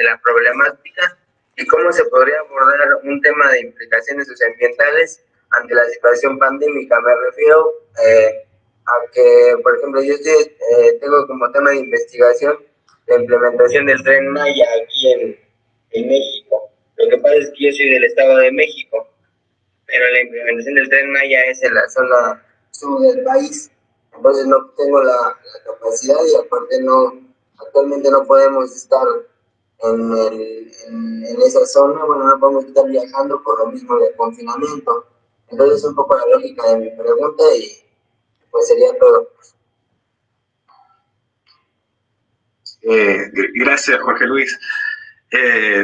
la problemática y cómo se podría abordar un tema de implicaciones socioambientales ante la situación pandémica. Me refiero a que, por ejemplo, yo tengo como tema de investigación la implementación del Tren Maya aquí en México. Lo que pasa es que yo soy del Estado de México, pero la implementación del Tren Maya es en la zona sur del país. Entonces no tengo la capacidad y aparte actualmente no podemos estar en esa zona, bueno, no podemos estar viajando por lo mismo del confinamiento. Entonces un poco la lógica de mi pregunta y pues sería todo. Gracias, Jorge Luis.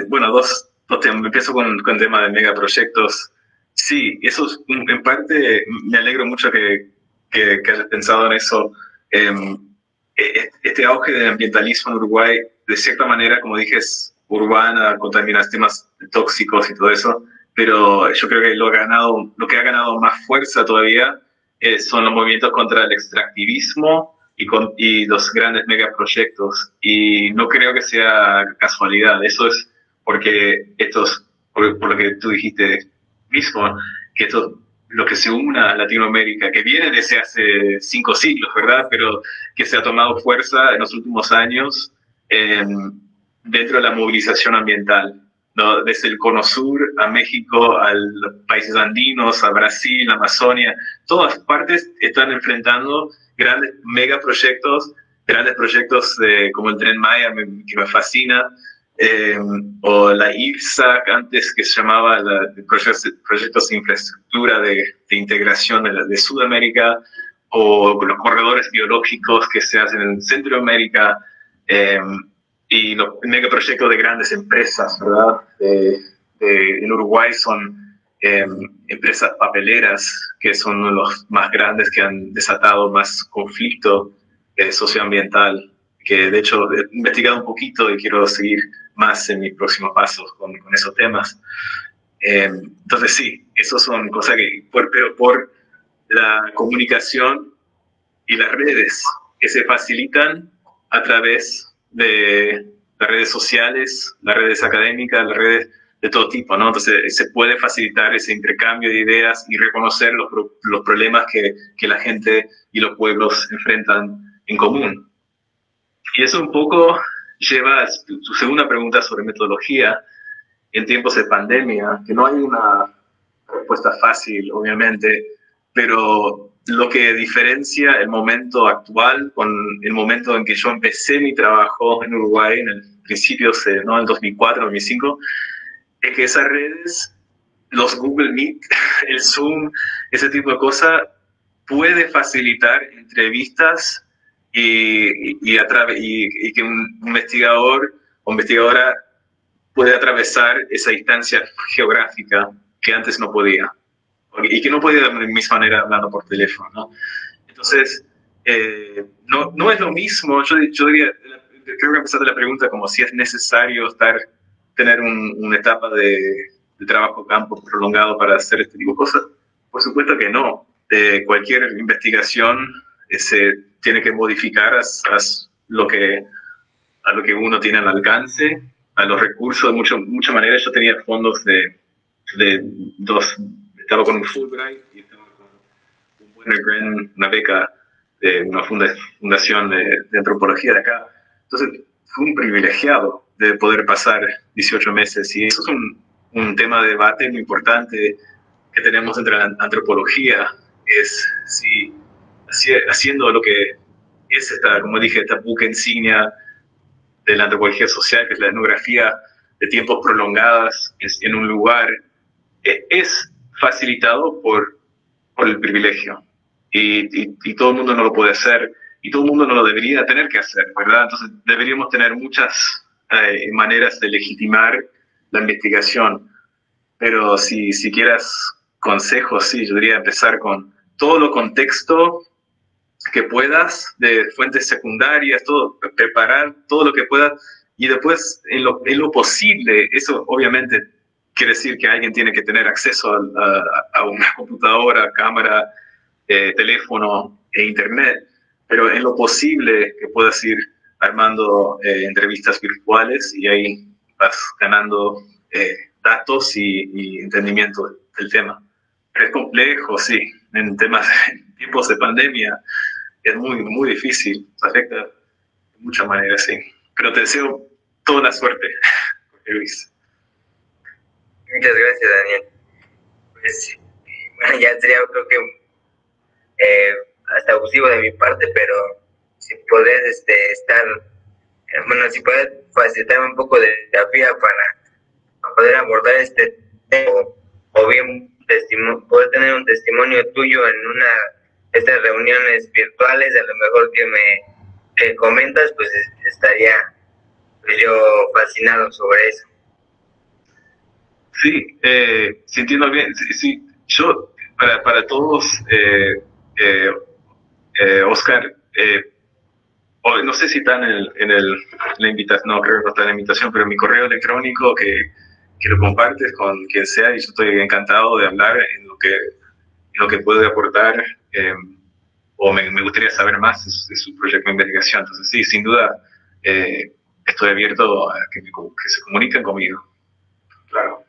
Bueno, dos temas. Empiezo con el tema de megaproyectos. Sí, eso es, en parte me alegro mucho que hayas pensado en eso. Este auge del ambientalismo en Uruguay, de cierta manera, como dije, es urbana, contaminación, temas tóxicos y todo eso, pero yo creo que lo que ha ganado más fuerza todavía son los movimientos contra el extractivismo y los grandes megaproyectos. Y no creo que sea casualidad, eso es porque por lo que tú dijiste mismo, que esto lo que se une a Latinoamérica, que viene desde hace 5 siglos, ¿verdad? Pero que se ha tomado fuerza en los últimos años dentro de la movilización ambiental, ¿no? Desde el Cono Sur a México, a los países andinos, a Brasil, a Amazonia, todas partes están enfrentando grandes megaproyectos, grandes proyectos como el Tren Maya, que me fascina, o la IRSA, antes que se llamaba Proyectos de Infraestructura de Integración de Sudamérica, o los corredores biológicos que se hacen en Centroamérica, y los megaproyectos de grandes empresas, ¿verdad? En Uruguay son empresas papeleras, que son uno de los más grandes que han desatado más conflicto socioambiental, que de hecho he investigado un poquito y quiero seguir más en mis próximos pasos con esos temas. Entonces sí, esos son cosas que, pero por la comunicación y las redes que se facilitan a través de las redes sociales, las redes académicas, las redes de todo tipo, ¿no? Entonces se puede facilitar ese intercambio de ideas y reconocer los problemas que la gente y los pueblos enfrentan en común. Y eso un poco lleva a tu segunda pregunta sobre metodología en tiempos de pandemia, que no hay una respuesta fácil, obviamente, pero lo que diferencia el momento actual con el momento en que yo empecé mi trabajo en Uruguay, en el principio, ¿no? En 2004, 2005, es que esas redes, los Google Meet, el Zoom, ese tipo de cosas, puede facilitar entrevistas y que un investigador o investigadora puede atravesar esa distancia geográfica que antes no podía, y que no podía de la misma manera hablando por teléfono, ¿no? Entonces, no es lo mismo, yo diría, creo que empezar de la pregunta como si es necesario tener una etapa de trabajo campo prolongado para hacer este tipo de cosas. Por supuesto que no. Cualquier investigación se tiene que modificar a lo que uno tiene al alcance, a los recursos de muchas maneras. Yo tenía fondos estaba con un Fulbright y estaba con un Winter Grant, una beca de una fundación de antropología de acá. Entonces fue un privilegiado de poder pasar 18 meses, y eso es un tema de debate muy importante que tenemos entre la antropología, es si haciendo lo que es como dije, esta buque insignia de la antropología social, que es la etnografía de tiempos prolongadas en un lugar, es facilitado por el privilegio, y todo el mundo no lo puede hacer, y todo el mundo no lo debería tener que hacer, ¿verdad? Entonces deberíamos tener muchas maneras de legitimar la investigación, pero si quieras consejos, sí, yo diría empezar con todo lo contexto que puedas, de fuentes secundarias, todo, preparar todo lo que puedas, y después en lo posible, eso obviamente quiere decir que alguien tiene que tener acceso a una computadora, cámara, teléfono e internet, pero en lo posible que puedas ir armando entrevistas virtuales, y ahí vas ganando datos y entendimiento del tema. Pero es complejo, sí, en tiempos de pandemia es muy, muy difícil, se afecta de muchas maneras, sí. Pero te deseo toda la suerte, Luis. Muchas gracias, Daniel. Pues, bueno, ya sería, creo que hasta abusivo de mi parte, pero si puedes si puedes facilitarme un poco de terapia para poder abordar este tema, o bien poder tener un testimonio tuyo en estas reuniones virtuales, a lo mejor que comentas, pues estaría yo fascinado sobre eso. Sí, si entiendo bien, sí, yo para todos, Oscar, o no sé si está en la invitación, no creo que no está en la invitación, pero mi correo electrónico que lo compartes con quien sea, y yo estoy encantado de hablar en lo que puede aportar, o me gustaría saber más de su proyecto de investigación. Entonces sí, sin duda, estoy abierto a que se comuniquen conmigo. Claro.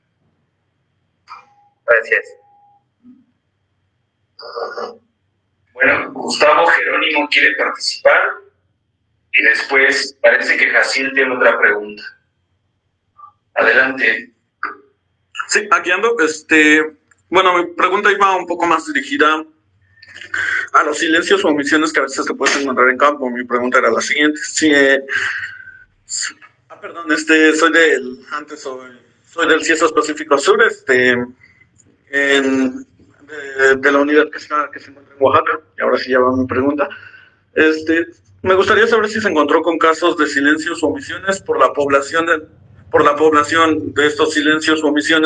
Gracias. Bueno, Gustavo Jerónimo quiere participar y después parece que Jaciel tiene otra pregunta. Adelante. Sí, aquí ando. Bueno, mi pregunta iba un poco más dirigida a los silencios o omisiones que a veces se pueden encontrar en campo. Mi pregunta era la siguiente. Sí, perdón, soy del CIESO Pacífico Sur, de la unidad que se encuentra en Oaxaca, y ahora sí ya va mi pregunta. Me gustaría saber si se encontró con casos de silencios o omisiones por la población de estos silencios o omisiones